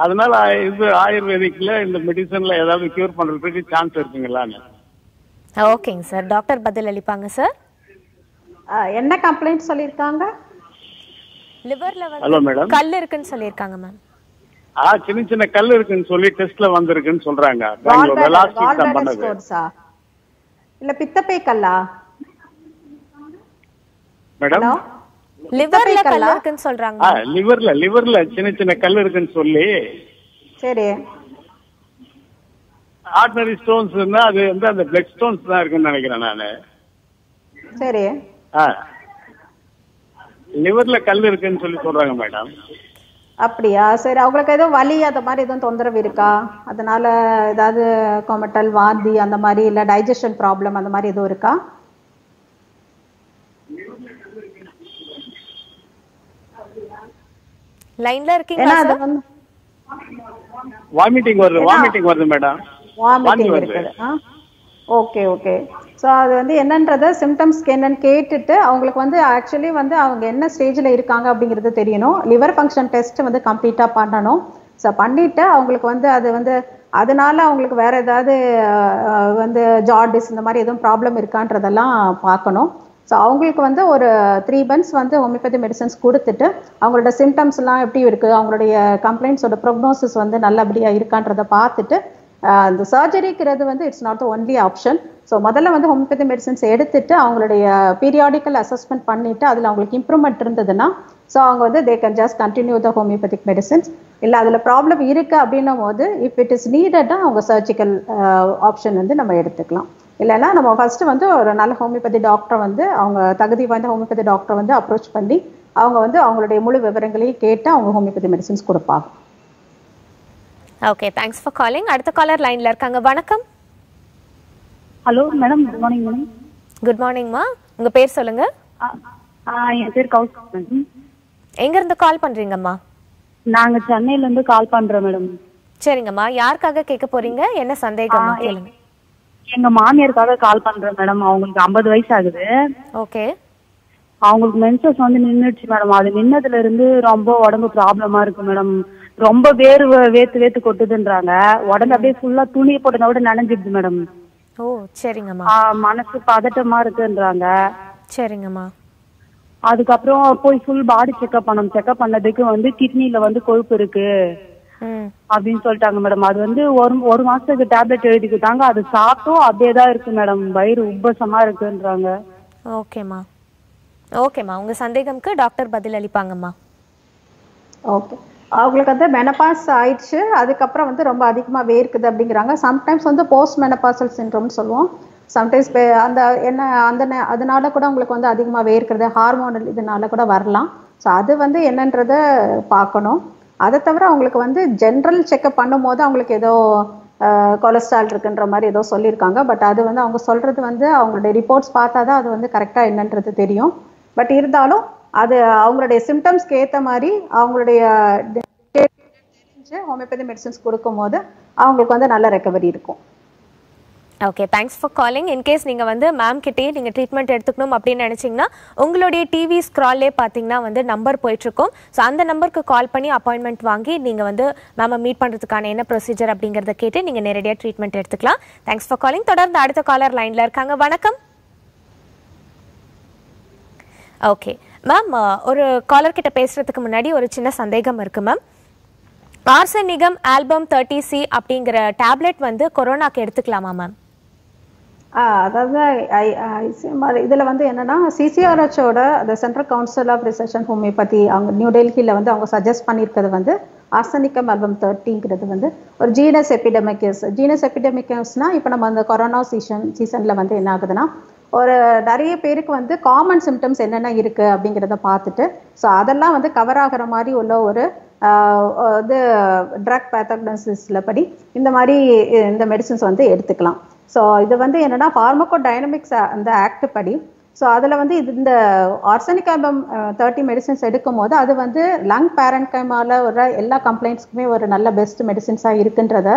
அதனால இது ஆயுர்வேதிக்ல இந்த மெடிசன்ல ஏதாவது கியூர் பண்றதுக்கு சான்ஸ் இருக்குங்களான்னு. ஓகேங்க சார், டாக்டர் பதில் அளிப்பாங்க சார். என்ன கம்ப்ளைண்ட் சொல்லியிருக்காங்க? லிவர்ல ஹலோ வந்து மேடம். கல் இருக்குன்னு சொல்லியிருக்காங்க மேம். சின்ன சின்ன கல் இருக்குன்னு சொல்லி டெஸ்ட்ல வந்திருக்குன்னு சொல்றாங்க. பெங்களூர்ல லாஸ்ட் வீக் தான் பண்ணது. இல்ல பித்தப்பை கல்லா மேடம்? லிவர்ல கல் இருக்குன்னு சொல்றாங்க. லிவர்ல சின்ன சின்ன கல் இருக்குன்னு சொல்லி. சரி. ஆர்டினரி ஸ்டோன்ஸ் இருந்தா அது வந்து அந்த பிளட் ஸ்டோன்ஸ் தான் இருக்குன்னு நினைக்கிறேன் நானு. சரி. லிவர்ல கல் இருக்குன்னு சொல்லி சொல்றாங்க மேடம். அப்படியா? சரி. அவங்களுக்கு எதுவும் வலி அந்த மாதிரி எதுவும் தொந்தரவு இருக்கா? அதனால ஏதாவது கொமட்டல், வாந்தி அந்த மாதிரி, இல்ல டைஜஷன் ப்ராப்ளம் அந்த மாதிரி எதுவும் இருக்கா? லைன்ல இருக்கீங்களா சார்? வாமிட்டிங் வருது மேடம். வாமிட்டிங் இருக்குது. Okay okay. ஸோ அது வந்து என்னன்றத சிம்டம்ஸ்க்கு என்னன்னு கேட்டுட்டு அவங்களுக்கு வந்து ஆக்சுவலி வந்து அவங்க என்ன ஸ்டேஜில் இருக்காங்க அப்படிங்கிறது தெரியணும். லிவர் ஃபங்க்ஷன் டெஸ்ட் வந்து கம்ப்ளீட்டாக பண்ணணும். ஸோ பண்ணிவிட்டு அவங்களுக்கு வந்து அது வந்து அதனால அவங்களுக்கு வேறு ஏதாவது வந்து ஜார்டிஸ் இந்த மாதிரி எதுவும் ப்ராப்ளம் இருக்கான்றதெல்லாம் பார்க்கணும். ஸோ அவங்களுக்கு வந்து ஒரு 3 months வந்து ஹோமியோபதி மெடிசன்ஸ் கொடுத்துட்டு அவங்களோட சிம்டம்ஸ்லாம் எப்படி இருக்குது, அவங்களுடைய கம்ப்ளைண்ட்ஸோட ப்ரோக்னோசிஸ் வந்து நல்லபடியாக இருக்கான்றதை பார்த்துட்டு அந்த சர்ஜரிக்கிறது வந்து it's not the only option. So முதல்ல வந்து ஹோமியோபதி மெடிசன்ஸ் எடுத்துட்டு அவங்களுடைய பீரியாடிக்கல் அசஸ்மெண்ட் பண்ணிட்டு அதில் அவங்களுக்கு இம்ப்ரூவ்மெண்ட் இருந்ததுன்னா ஸோ அவங்க வந்து they can just continue the homeopathic medicines. இல்லை அதில் ப்ராப்ளம் இருக்குது அப்படின்னும் போது இஃப் இட் இஸ் நீடட்னா அவங்க சர்ஜிக்கல் ஆப்ஷன் வந்து நம்ம எடுத்துக்கலாம். இல்லைன்னா நம்ம ஃபர்ஸ்ட் வந்து ஒரு நல்ல ஹோமியோபதி டாக்டரை வந்து அவங்க தகுதி வாய்ந்த ஹோமியோபதி டாக்டரை வந்து அப்ரோச் பண்ணி அவங்க வந்து அவங்களுடைய முழு விவரங்களையும் கேட்டு அவங்க ஹோமியோபதி மெடிசன்ஸ் கொடுப்பாங்க. Okay, thanks for calling. அடுத்த காலர் லைன்ல இருக்காங்க. வணக்கம். Hello madam, good morning madam. Good மார்னிங்மா, உங்க பேர் சொல்லுங்க. என் பேர் கௌசல்யா மேடம். எங்க இருந்து கால் பண்றீங்கம்மா? நாங்க சென்னையில இருந்து கால் பண்றோம் மேடம். சரிங்கம்மா, யாருக்காக கேட்க போறீங்க, என்ன சந்தேகமா கேளுங்க. எங்க மாமியாருக்காக கால் பண்றேன் மேடம். அவங்களுக்கு 50 வயசு ஆகுது. ஓகே. அவங்களுக்கு மென்சஸ் வந்து நின்றுச்சு மேடம். அது நின்னதுல இருந்து ரொம்ப உடம்பு ப்ராப்ளமா இருக்கு மேடம். ரொம்ப வேத்து கொட்டுதுன்றாங்க. உடம்பு அப்படியே ஃபுல்லா துணியை போட்டதை விட நனைஞ்சிடுது மேடம். ஓ சரிங்கம்மா. மனசு பதட்டமா இருக்குன்றாங்க. சரிங்கம்மா. அதுக்கப்புறம் போய் ஃபுல் பாடி செக்அப் பண்ணணும். செக்அப் பண்ணதுக்கு வந்து கிட்னில வந்து கொழுப்பு இருக்கு அப்படின்னு சொல்லிட்டாங்க மேடம். அது வந்து ஒரு மாசத்துக்கு டேப்லெட் எழுதி கொடுத்தாங்க. அது சாப்பிட்டும் அப்படியே தான் இருக்கு மேடம். வயிறு உப்பசமா இருக்குன்றாங்க. ஓகேம்மா ஓகேம்மா, உங்க சந்தேகம்க்கு டாக்டர் பதில் அளிப்பாங்கம்மா. ஓகே. அவங்களுக்கு வந்து மெனபாஸ் ஆயிடுச்சு, அதுக்கப்புறம் வந்து ரொம்ப அதிகமாக வேர்க்குது அப்படிங்கிறாங்க. சம்டைம்ஸ் வந்து போஸ்ட் மெனபாசல் சிண்ட்ரோம்னு சொல்லுவோம். சம்டைம்ஸ் அந்த என்ன அதனால கூட உங்களுக்கு வந்து அதிகமாக வேர்க்கிறது ஹார்மோனல் இதனால கூட வரலாம். ஸோ அது வந்து என்னன்றதை பார்க்கணும். அதை தவிர அவங்களுக்கு வந்து ஜென்ரல் செக்அப் பண்ணும் போது அவங்களுக்கு ஏதோ கொலஸ்ட்ரால் இருக்குன்ற மாதிரி ஏதோ சொல்லியிருக்காங்க. பட் அது வந்து அவங்க சொல்கிறது வந்து அவங்களுடைய ரிப்போர்ட்ஸ் பார்த்தா தான் அது வந்து கரெக்டாக என்னன்றது தெரியும். பட் இருந்தாலும் அது அவங்களுடைய சிம்டம்ஸ்க்கு ஏற்ற மாதிரி அவங்களுடைய ஹோமியோபதி மெடிசன்ஸ் கொடுக்கும் போது அவங்களுக்கு வந்து நல்ல ரெக்கவரி இருக்கும். Okay, thanks for calling. In case நீங்கள் வந்து மேம் கிட்டே நீங்கள் ட்ரீட்மெண்ட் எடுத்துக்கணும் அப்படின்னு நினச்சிங்கன்னா உங்களுடைய டிவி ஸ்க்ரால்லே பார்த்தீங்கன்னா வந்து நம்பர் போயிட்டுருக்கும். ஸோ அந்த நம்பருக்கு கால் பண்ணி அப்பாயின்மெண்ட் வாங்கி நீங்கள் வந்து மேமை மீட் பண்ணுறதுக்கான என்ன ப்ரொசீஜர் அப்படிங்கிறத கேட்டு நீங்கள் நேரடியாக ட்ரீட்மெண்ட் எடுத்துக்கலாம். Thanks for calling. தொடர்ந்து அடுத்த காலர் லைனில் இருக்காங்க. வணக்கம். ஓகே மேம், ஒரு காலர் கிட்ட பேசுறதுக்கு முன்னாடி ஒரு சின்ன சந்தேகம் இருக்கு மேம். ஆர்சனிகம் ஆல்பம் 30C அப்படிங்கிற டேப்லெட் வந்து கொரோனாக்கு எடுத்துக்கலாமா மேம்? அதாவது இதில் வந்து என்னன்னா சிசிஆர்ஹெச்சோட அந்த central council of research and homeopathy அவங்க நியூ டெல்லியில் வந்து அவங்க சஜஸ்ட் பண்ணியிருக்கிறது வந்து ஆர்சனிகம் ஆல்பம் 30ங்கிறது வந்து ஒரு ஜீனஸ் எபிடெமிக்கஸ்னா இப்போ நம்ம அந்த கொரோனா சீசனில் வந்து என்ன ஆகுதுன்னா ஒரு நிறைய பேருக்கு வந்து காமன் சிம்டம்ஸ் என்னென்ன இருக்குது அப்படிங்கிறத பார்த்துட்டு ஸோ அதெல்லாம் வந்து கவர் ஆகிற மாதிரி உள்ள ஒரு இது ட்ரக் பேத்தோஜெனிசிஸ்ல படி இந்த மாதிரி இந்த மெடிசின்ஸ் வந்து எடுத்துக்கலாம். ஸோ இது வந்து என்னன்னா ஃபார்மகோ டைனமிக்ஸ் அந்த ஆக்ட் படி ஸோ அதில் வந்து இந்த ஆர்சனிகாம்பம் 30 மெடிசின்ஸ் எடுக்கும் போது அது வந்து லங் பேரன்கைமால ஒரு எல்லா கம்ப்ளைண்ட்ஸ்க்குமே ஒரு நல்ல பெஸ்ட் மெடிசின்ஸாக இருக்குன்றத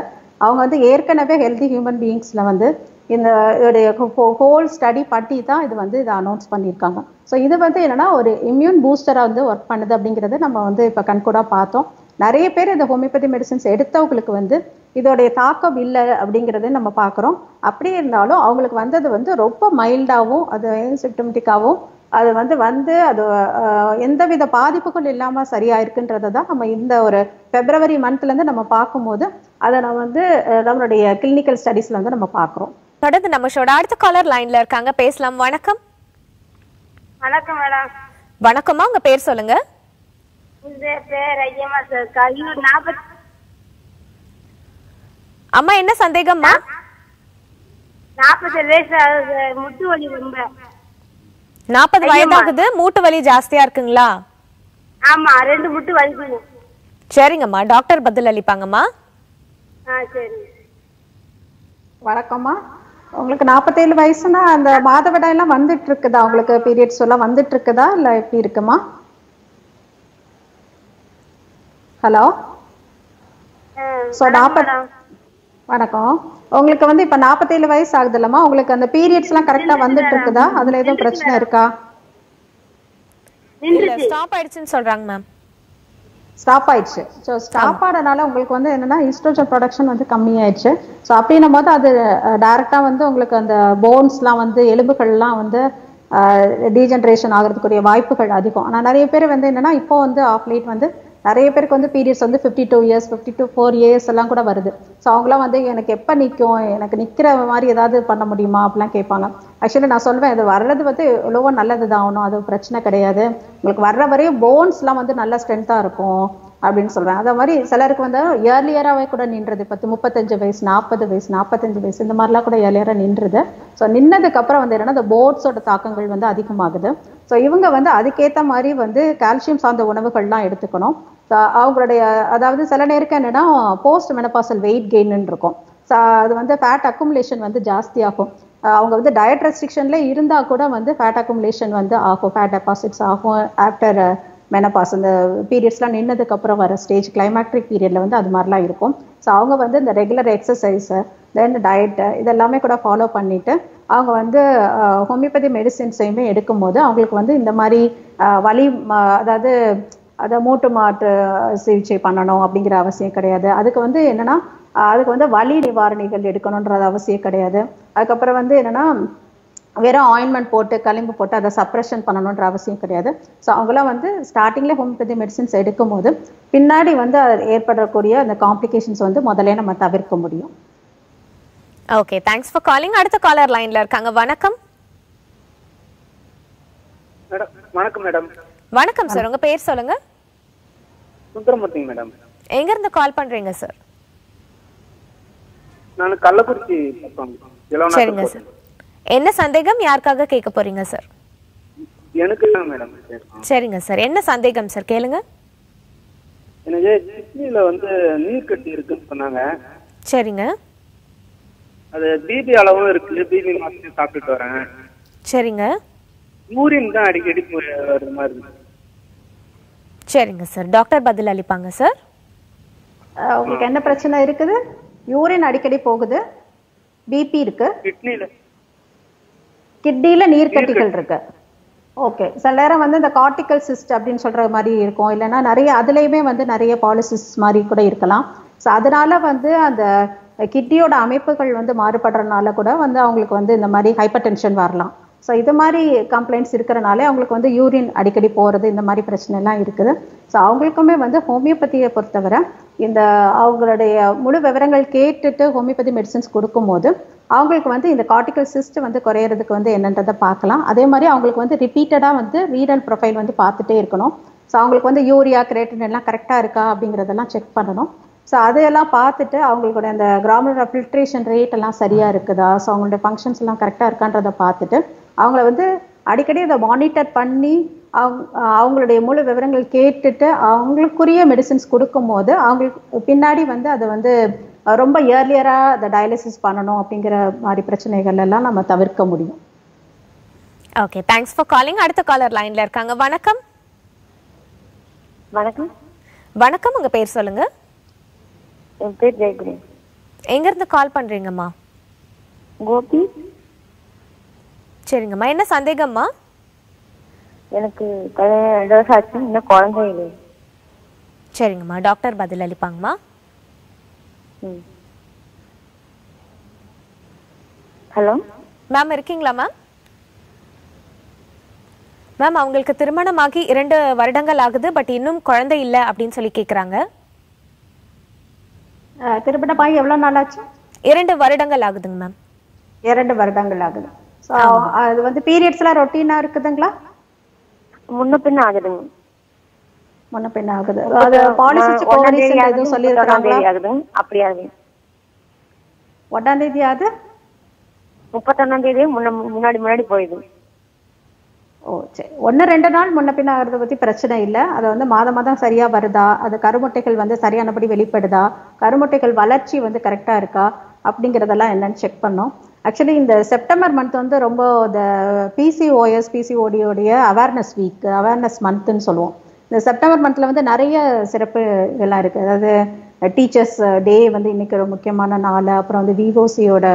அவங்க வந்து ஏற்கனவே ஹெல்தி ஹியூமன் பீயிங்ஸில் வந்து இந்த ஹோல் ஸ்டடி பண்ணி தான் இது வந்து இதை அனௌன்ஸ் பண்ணியிருக்காங்க. ஸோ இது வந்து என்னன்னா ஒரு இம்யூன் பூஸ்டராக வந்து ஒர்க் பண்ணுது அப்படிங்கிறது நம்ம வந்து இப்போ கண்கூடாக பார்த்தோம். நிறைய பேர் இந்த ஹோமியோபதி மெடிசின்ஸ் எடுத்தவங்களுக்கு வந்து இதோடைய தாக்கம் இல்லை அப்படிங்கிறத நம்ம பார்க்குறோம். அப்படி இருந்தாலும் அவங்களுக்கு வந்தது வந்து ரொம்ப மைல்டாகவும் அது சிம்டமெட்டிக்காகவும் அது வந்து அது எந்தவித பாதிப்புகள் இல்லாமல் சரியாயிருக்குன்றதை தான் நம்ம இந்த ஒரு February மந்த்லேருந்து நம்ம பார்க்கும்போது அதை நம்ம வந்து நம்மளுடைய கிளினிக்கல் ஸ்டடீஸில் வந்து நம்ம பார்க்குறோம். தொடர்ந்து நம்ம ஷோட அடுத்த காலர் லைன்ல இருக்காங்க, பேசலாம். வணக்கம். வணக்கம் மேடம். வணக்கம்மா, உங்க பேர் சொல்லுங்க. பேர் ஐயம்மா சார். அம்மா என்ன சந்தேகம்மா? 40 வயசு ஆகுது, முட்டு வலி ரொம்ப. 40 வயதாகுது, மூட்டு வலி ஜாஸ்தியா இருக்குங்களா? ஆமா, 2 முட்டு வலிக்குது. சரிங்கம்மா, டாக்டர் பதில் அளிப்பாங்கம்மா. சரி. வணக்கம்மா. உங்களுக்கு 47 வயசுனா அந்த மாதவிடாய் எல்லாம் வந்துட்டு இருக்குதா? உங்களுக்கு பீரியட்ஸ் எல்லாம் வந்துட்டு இருக்குதா இல்ல எப்படி இருக்குமா? ஹலோ. வணக்கம். உங்களுக்கு வந்து இப்ப 47 வயசு ஆகுது இல்லம்மா, உங்களுக்கு அந்த பீரியட்ஸ் எல்லாம் கரெக்டா வந்துட்டு இருக்குதா? அதுல எதுவும் பிரச்சனை இருக்கா? ஸ்டாப் ஆயிடுச்சுன்னு சொல்றாங்க மேம். ஸ்டாப் ஆயிடுச்சு. ஸோ ஸ்டாப் ஆனனால உங்களுக்கு வந்து என்னன்னா ஈஸ்ட்ரோஜன் ப்ரொடக்ஷன் வந்து கம்மியாயிடுச்சு. ஸோ அப்படின்னும் போது அது டைரக்டா வந்து உங்களுக்கு அந்த போன்ஸ்லாம் வந்து எலும்புகள்லாம் வந்து டீஜென்ரேஷன் ஆகிறதுக்குரிய வாய்ப்புகள் அதிகம். ஆனால் நிறைய பேர் வந்து என்னன்னா இப்போ வந்து ஆஃப் லேட் வந்து நிறைய பேருக்கு வந்து பீரியட்ஸ் வந்து 52 இயர்ஸ் 4 இயர்ஸ் எல்லாம் கூட வருது. ஸோ அவங்களாம் வந்து எனக்கு எப்போ நிற்கும், எனக்கு நிற்கிற மாதிரி ஏதாவது பண்ண முடியுமா அப்படிலாம் கேட்பாங்க. ஆக்சுவலி நான் சொல்வேன், இது வர்றது வந்து எவ்வளவோ நல்லது தான் ஆகணும், அது பிரச்சனை கிடையாது. உங்களுக்கு வர்ற வரையும் போன்ஸ்லாம் வந்து நல்ல ஸ்ட்ரென்த்தாக இருக்கும் அப்படின்னு சொல்வேன். அதே மாதிரி சிலருக்கு வந்து இயர்லியராகவே கூட நின்றுது. 35 வயசு 40 வயசு 45 வயசு இந்த மாதிரிலாம் கூட இயர்லியராக நின்றுது. ஸோ நின்னதுக்கு அப்புறம் வந்து என்னன்னா இந்த போன்ஸோட தாக்கங்கள் வந்து அதிகமாகுது. ஸோ இவங்க வந்து அதுக்கேற்ற மாதிரி வந்து கால்சியம் சார்ந்த உணவுகள்லாம் எடுத்துக்கணும். அவங்களுடைய அதாவது சில நேருக்கு என்னன்னா போஸ்ட் மெனபாசல் வெயிட் கெயின் இருக்கும். ஸோ அது வந்து ஃபேட் அக்குமுலேஷன் வந்து ஜாஸ்தியாகும். அவங்க வந்து டயட் ரெஸ்ட்ரிக்ஷன்ல இருந்தால் கூட வந்து ஃபேட் அக்குமுலேஷன் வந்து ஆகும், ஃபேட் டெபாசிட்ஸ் ஆகும் ஆஃப்டர் மெனபாஸ். அந்த பீரியட்ஸ்லாம் நின்னதுக்கு அப்புறம் வர ஸ்டேஜ் கிளைமேக்ட்ரிக் பீரியட்ல வந்து அது மாதிரிலாம் இருக்கும். ஸோ அவங்க வந்து இந்த ரெகுலர் எக்ஸசைஸு தென் டயட்டு இதெல்லாமே கூட ஃபாலோ பண்ணிட்டு அவங்க வந்து ஹோமியோபதி மெடிசின்ஸையுமே எடுக்கும் போது அவங்களுக்கு வந்து இந்த மாதிரி வலி அதாவது அதை மூட்டு மாற்று சிகிச்சை பண்ணணும் அப்படிங்கிற அவசியம் கிடையாது. அதுக்கு வந்து என்னன்னா அதுக்கு வந்து வலி நிவாரணிகள் எடுக்கணுன்றது அவசியம் கிடையாது. அதுக்கப்புறம் வந்து என்னன்னா வெறும் ஆயின்மெண்ட் போட்டு களிம்பு போட்டு அதை சப்ரெஷன் பண்ணணுன்ற அவசியம் கிடையாது. ஸோ அவங்களாம் வந்து ஸ்டார்டிங்ல ஹோமியோபதி மெடிசின்ஸ் எடுக்கும் போது பின்னாடி வந்து ஏற்படக்கூடிய அந்த காம்ப்ளிகேஷன்ஸ் வந்து முதல்ல நம்ம தவிர்க்க முடியும். Okay, thanks for calling. அடுத்த காலர் லைன்ல இருக்காங்க. வணக்கம். வணக்கம் மேடம். வணக்கம் சார், உங்க பேர் சொல்லுங்க. சுந்தரமூர்த்தி மேடம். எங்க இருந்து கால் பண்றீங்க சார்? நான் கள்ளக்குறிச்சி. சரிங்க சார், என்ன சந்தேகம் யாருக்காக கேட்க போறீங்க சார்? எனக்கு தான் மேடம். சரிங்க சார், என்ன சந்தேகம் சார் கேளுங்க. எனக்கு கிட்னில வந்து நீர் கட்டி இருக்குன்னு சொன்னாங்க. சரிங்க. அது பிபி அளவும் இருக்கு, பிபி மாத்திரை சாப்பிட்டுட்டு வரேன். சரிங்க. யூரின் தான் அடிக்கடி வர்ற மாதிரி இருக்கு. சரிங்க சார், டாக்டர் பதில் அளிப்பாங்க சார். உங்களுக்கு என்ன பிரச்சனை இருக்குது? யூரின் அடிக்கடி போகுது, பிபி இருக்கு, கிட்னில நீர்க்கட்டிகள் இருக்கு. ஓகே, சில நேரம் வந்து இந்த கார்டிகல் சிஸ்ட் அப்படின்னு சொல்ற மாதிரி இருக்கும், இல்லைன்னா நிறைய அதுலேயுமே வந்து நிறைய பாலிசிஸ் மாதிரி கூட இருக்கலாம். ஸோ அதனால வந்து அந்த கிட்னியோட அமைப்புகள் வந்து மாறுபடுறதுனால கூட வந்து அவங்களுக்கு வந்து இந்த மாதிரி ஹைப்பர் டென்ஷன் வரலாம். ஸோ இது மாதிரி கம்ப்ளைண்ட்ஸ் இருக்கிறனாலே அவங்களுக்கு வந்து யூரின் அடிக்கடி போகிறது இந்த மாதிரி பிரச்சனைலாம் இருக்குது. ஸோ அவங்களுக்குமே வந்து ஹோமியோபதியை பொறுத்தவரை இந்த அவங்களுடைய முழு விவரங்கள் கேட்டுட்டு ஹோமியோபதி மெடிசின்ஸ் கொடுக்கும்போது அவங்களுக்கு வந்து இந்த கார்டிகல் சிஸ்ட் வந்து குறையிறதுக்கு வந்து என்னன்றதை பார்க்கலாம். அதே மாதிரி அவங்களுக்கு வந்து ரிப்பீட்டடாக வந்து ரீனல் ப்ரொஃபைல் வந்து பார்த்துட்டே இருக்கணும். ஸோ அவங்களுக்கு வந்து யூரியா கிரேட்டின் எல்லாம் கரெக்டாக இருக்கா அப்படிங்கிறதெல்லாம் செக் பண்ணணும். ஸோ அதையெல்லாம் பார்த்துட்டு அவங்களோட அந்த கிராமுலர் ஃபில்ட்ரேஷன் ரேட் எல்லாம் சரியாக இருக்குதா, ஸோ அவங்களுடைய ஃபங்க்ஷன்ஸ் எல்லாம் கரெக்டாக இருக்கான்றதை பார்த்துட்டு அவங்கள வந்து அடிக்கடி அதை மானிட்டர் பண்ணி அவங்களுடைய முழு விவரங்கள் கேட்டுட்டு அவங்களுக்குரிய மெடிசின்ஸ் கொடுக்கும்போது அவங்களுக்கு பின்னாடி வந்து அதை வந்து ரொம்ப இயர்லியராக அதை டயாலிசிஸ் பண்ணணும் அப்படிங்கிற மாதிரி பிரச்சனைகள் எல்லாம் நம்ம தவிர்க்க முடியும். Okay, thanks for calling. அடுத்த காலர் லைன்ல இருக்காங்க. வணக்கம். வணக்கம். வணக்கம், உங்க பேர் சொல்லுங்க. என் பேர் ஜெயகுடி. எங்க இருந்து கால் பண்றீங்கம்மா? கோபி. சரிங்கம்மா, என்ன சந்தேகம்மா? எனக்கு 2 வருஷம் ஆச்சு, இன்னும் குழந்தை இல்லை. சரிங்கம்மா, டாக்டர் பதில் அளிப்பாங்கம்மா. ஹலோ மேம், இருக்கீங்களா மேம்? மேம், அவங்களுக்கு திருமணமாகி 2 வருடங்கள் ஆகுது, பட் இன்னும் குழந்தை இல்லை அப்படின்னு சொல்லி கேட்குறாங்க. திருமணமாகி எவ்வளோ நாள் ஆச்சு? 2 வருடங்கள் ஆகுதுங்க மேம். 2 வருடங்கள் ஆகுது. ஸோ அது வந்து பீரியட்ஸ்லாம் ரொட்டீனாக இருக்குதுங்களா? முன்ன பின்ன ஆகுதுங்க. முன்ன பின்ன ஆகுது. அது பாலிசிஸ்டிக் ஓவரிஸ் எதுவும் சொல்லியிருக்காங்களா? அப்படி ஆகுது. 1ஆம் தேதி ஆகுது, 31ஆம் தேதி முன்னாடி போயிடுது. ஓ சரி. 1-2 நாள் முன்ன பின்ன ஆகிறத பற்றி பிரச்சனை இல்லை. அதை வந்து மாதம் சரியாக வருதா, அது கருமுட்டைகள் வந்து சரியானபடி வெளிப்படுதா, கருமுட்டைகள் வளர்ச்சி வந்து கரெக்டாக இருக்கா அப்படிங்கிறதெல்லாம் என்னன்னு செக் பண்ணோம். ஆக்சுவலி இந்த செப்டம்பர் மந்த் வந்து ரொம்ப இந்த பிசிஓடியோடைய அவேர்னஸ் வீக், அவேர்னஸ் மந்த்ன்னு சொல்லுவோம். இந்த செப்டம்பர் மந்தில் வந்து நிறைய சிறப்பு இதெல்லாம் இருக்குது. அதாவது டீச்சர்ஸ் டே வந்து இன்னைக்கு ஒரு முக்கியமான நாள். அப்புறம் வந்து விவோசியோட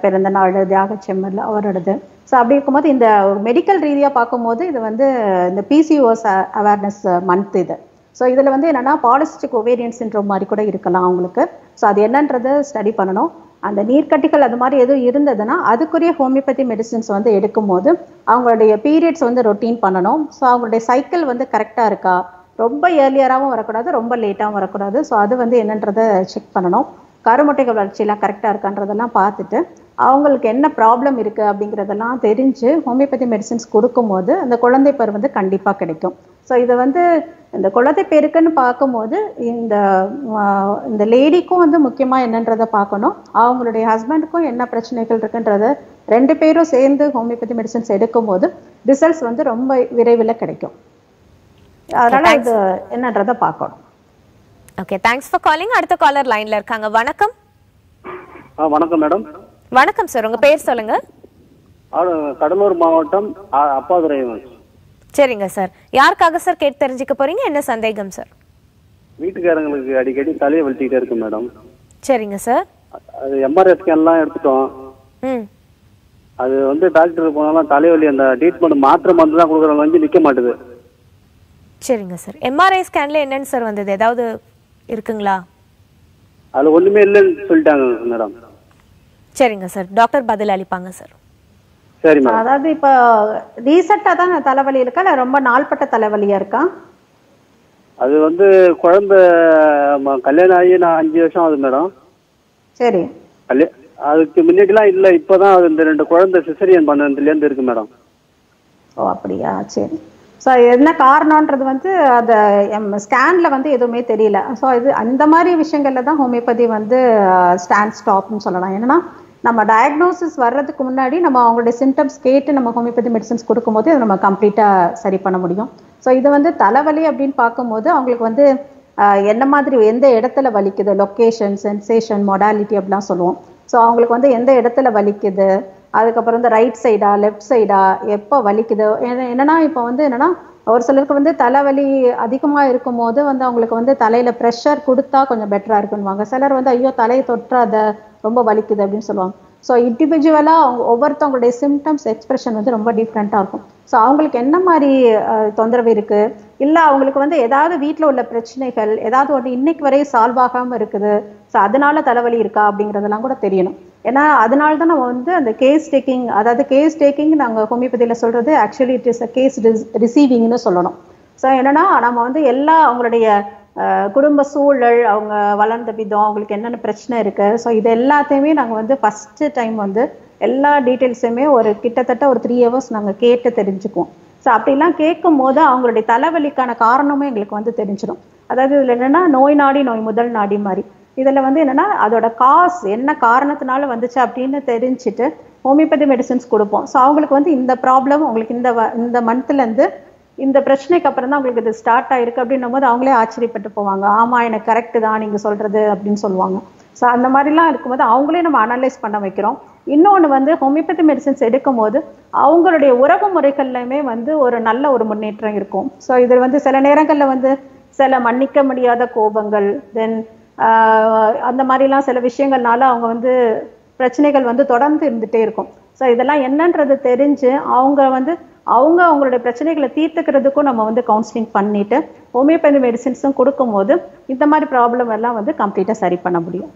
பிறந்த நாள், தியாகச்செம்மல் அவரோடது. ஸோ அப்படி இருக்கும்போது இந்த மெடிக்கல் ரீதியாக பார்க்கும்போது இது வந்து இந்த பிசிஓஎஸ் அவேர்னஸ் மந்த் இது. ஸோ இதில் வந்து என்னென்னா பாலிசிஸ்டிக் ஓவேரியன் சிண்ட்ரோம் மாதிரி கூட இருக்கலாம் அவங்களுக்கு. ஸோ அது என்னன்றதை ஸ்டடி பண்ணணும். அந்த நீர்க்கட்டிகள் அது மாதிரி எதுவும் இருந்ததுன்னா அதுக்குரிய ஹோமியோபதி மெடிசின்ஸ் வந்து எடுக்கும்போது அவங்களுடைய பீரியட்ஸ் வந்து ரொட்டீன் பண்ணணும். ஸோ அவங்களுடைய சைக்கிள் வந்து கரெக்டாக இருக்கா, ரொம்ப ஏர்லியராகவும் வரக்கூடாது, ரொம்ப லேட்டாகவும் வரக்கூடாது. ஸோ அது வந்து என்னன்றதை செக் பண்ணணும். கருமுட்டைகள் வளர்ச்சியெல்லாம் கரெக்டாக இருக்கான்றதெல்லாம் பார்த்துட்டு அவங்களுக்கு என்ன ப்ராப்ளம் இருக்குது அப்படிங்கிறதெல்லாம் தெரிஞ்சு ஹோமியோபதி மெடிசின்ஸ் கொடுக்கும்போது அந்த குழந்தை பேர் வந்து கண்டிப்பாக கிடைக்கும். ஸோ இதை வந்து இந்த குழந்தை பேருக்குன்னு பார்க்கும்போது இந்த லேடிக்கும் வந்து முக்கியமாக என்னன்றதை பார்க்கணும், அவங்களுடைய ஹஸ்பண்டுக்கும் என்ன பிரச்சனைகள் இருக்குன்றத 2 பேரும் சேர்ந்து ஹோமியோபதி மெடிசின்ஸ் எடுக்கும்போது ரிசல்ட்ஸ் வந்து ரொம்ப விரைவில் கிடைக்கும். அதனால இது என்னன்றதை பார்க்கணும். Okay, thanks for calling. அடுத்த காலர் லைன்ல இருக்காங்க. வணக்கம். வணக்கம் மேடம். வணக்கம் சார், உங்க பேர் சொல்லுங்க. கடலூர் மாவட்டம் அப்பாதுரை. சரிங்க சார், யாருக்காக சார் கேட்டு தெரிஞ்சுக்க போறீங்க, என்ன சந்தேகம் சார்? வீட்டுக்காரங்களுக்கு அடிக்கடி தலையை வலிச்சுக்கிட்டே இருக்கு மேடம். சரிங்க சார். அது எம்ஆர்ஐ ஸ்கேன்லாம் எடுத்துட்டோம். அது வந்து டாக்டர் போனாலும் தலைவலி அந்த ட்ரீட்மெண்ட் மாத்திரை மருந்து தான் கொடுக்குறாங்க, வந்து நிற்க மாட்டுது. சரிங்க சார், எம்ஆர்ஐ ஸ்கேன்ல என்னன்னு சார் வந்தது, ஏதாவது இருக்குங்களா? அதுல ஒண்ணுமே இல்லைன்னு சொல்லிட்டாங்க மேடம். சரிங்க சார், டாக்டர் பதில் அளிப்பாங்க சார். சரி மேடம். அதாவது இப்போ ரீசெண்டாக தான் தலைவலி இருக்கா இல்லை ரொம்ப நாள்பட்ட தலைவலியா இருக்கா? அது வந்து குழந்தை கல்யாணம் ஆகி நான் 5 வருஷம் ஆகுது மேடம். சரி. அதுக்கு முன்னாடிலாம் இல்லை, இப்போதான் அது இந்த 2 குழந்தை சிசரியன் பண்ணதுலேருந்து இருக்கு மேடம். ஓ அப்படியா, சரி. ஸோ என்ன காரணன்றது வந்து அதை ஸ்கேனில் வந்து எதுவுமே தெரியல. ஸோ இது அந்த மாதிரி விஷயங்கள்ல தான் ஹோமியோபதி வந்து ஸ்டாண்ட் ஸ்டாப்னு சொல்லலாம். என்னன்னா நம்ம டயக்னோசிஸ் வர்றதுக்கு முன்னாடி நம்ம அவங்களுடைய சிம்டம்ஸ் கேட்டு நம்ம ஹோமியோபதி மெடிசன்ஸ் கொடுக்கும்போது அதை நம்ம கம்ப்ளீட்டாக சரி பண்ண முடியும். ஸோ இது வந்து தலைவலி அப்படின்னு பார்க்கும்போது அவங்களுக்கு வந்து என்ன மாதிரி எந்த இடத்துல வலிக்குது, லொக்கேஷன், சென்சேஷன், மொடாலிட்டி அப்படிலாம் சொல்லுவோம். ஸோ அவங்களுக்கு வந்து எந்த இடத்துல வலிக்குது, அதுக்கப்புறம் வந்து ரைட் சைடா லெஃப்ட் சைடா எப்போ வலிக்குது, என்னன்னா இப்போ வந்து என்னன்னா ஒரு சிலருக்கு வந்து தலைவலி அதிகமாக இருக்கும் போது வந்து அவங்களுக்கு வந்து தலையில ப்ரெஷர் கொடுத்தா கொஞ்சம் பெட்டரா இருக்குன்னுவாங்க. சிலர் வந்து ஐயோ தலையை தொற்றாத ரொம்ப வலிக்குது அப்படின்னு சொல்லுவாங்க. ஸோ இண்டிவிஜுவலாக அவங்க ஒவ்வொருத்தவங்களுடைய சிம்டம்ஸ் எக்ஸ்பிரஷன் வந்து ரொம்ப டிஃப்ரெண்ட்டாக இருக்கும். ஸோ அவங்களுக்கு என்ன மாதிரி தொந்தரவு இருக்குது, இல்லை அவங்களுக்கு வந்து ஏதாவது வீட்டில் உள்ள பிரச்சனைகள் ஏதாவது ஒன்று இன்னைக்கு வரையும் சால்வ் ஆகாமல் இருக்குது, ஸோ அதனால தலைவலி இருக்கா அப்படிங்கிறதெல்லாம் கூட தெரியணும். ஏன்னா அதனால தான் நம்ம வந்து அந்த கேஸ் டேக்கிங், அதாவது கேஸ் டேக்கிங் நாங்கள் ஹோமியோபதியில் சொல்கிறது actually it is a case ரிசீவிங்னு சொல்லணும். ஸோ என்னன்னா நம்ம வந்து எல்லா அவங்களுடைய குடும்ப சூழல், அவங்க வளர்ந்த விதம், அவங்களுக்கு என்னென்ன பிரச்சனை இருக்கு, ஸோ இது எல்லாத்தையுமே நாங்கள் வந்து ஃபர்ஸ்ட் டைம் வந்து எல்லா டீட்டெயில்ஸுமே ஒரு கிட்டத்தட்ட ஒரு 3 hours நாங்கள் கேட்டு தெரிஞ்சுக்குவோம். ஸோ அப்படிலாம் கேட்கும் போது அவங்களுடைய தலைவலிக்கான காரணமும் எங்களுக்கு வந்து தெரிஞ்சிடும். அதாவது இதில் என்னன்னா நோய் நாடி நோய் முதல் நாடி மாதிரி இதில் வந்து என்னன்னா அதோட காஸ் என்ன காரணத்தினால வந்துச்சு அப்படின்னு தெரிஞ்சுட்டு ஹோமியோபதி மெடிசின்ஸ் கொடுப்போம். ஸோ அவங்களுக்கு வந்து இந்த ப்ராப்ளம் உங்களுக்கு இந்த மந்த்லேருந்து இந்த பிரச்சனைக்கு அப்புறம் தான் அவங்களுக்கு இது ஸ்டார்ட் ஆயிருக்கு அப்படின்னும் போது அவங்களே ஆச்சரியப்பட்டு போவாங்க. ஆமா எனக்கு கரெக்ட் தான் நீங்க சொல்றது அப்படின்னு சொல்லுவாங்க. ஸோ அந்த மாதிரிலாம் இருக்கும்போது அவங்களே நம்ம அனலைஸ் பண்ண வைக்கிறோம். இன்னொன்று வந்து ஹோமியோபதி மெடிசன்ஸ் எடுக்கும் போது அவங்களுடைய உறவு முறைகள்லையுமே வந்து ஒரு நல்ல ஒரு முன்னேற்றம் இருக்கும். ஸோ இது வந்து சில நேரங்களில் வந்து சில மன்னிக்க முடியாத கோபங்கள், தென் அந்த மாதிரிலாம் சில விஷயங்கள்னால அவங்க வந்து பிரச்சனைகள் வந்து தொடர்ந்து இருந்துகிட்டே இருக்கும். ஸோ இதெல்லாம் என்னன்றது தெரிஞ்சு அவங்களுடைய பிரச்சனைகளை தீர்த்துக்கிறதுக்கும் நம்ம வந்து கவுன்சிலிங் பண்ணிட்டு ஹோமியோபதி மெடிசின்ஸும் கொடுக்கும்போது இந்த மாதிரி ப்ராப்ளம் எல்லாம் வந்து கம்ப்ளீட்டாக சரி பண்ண முடியும்.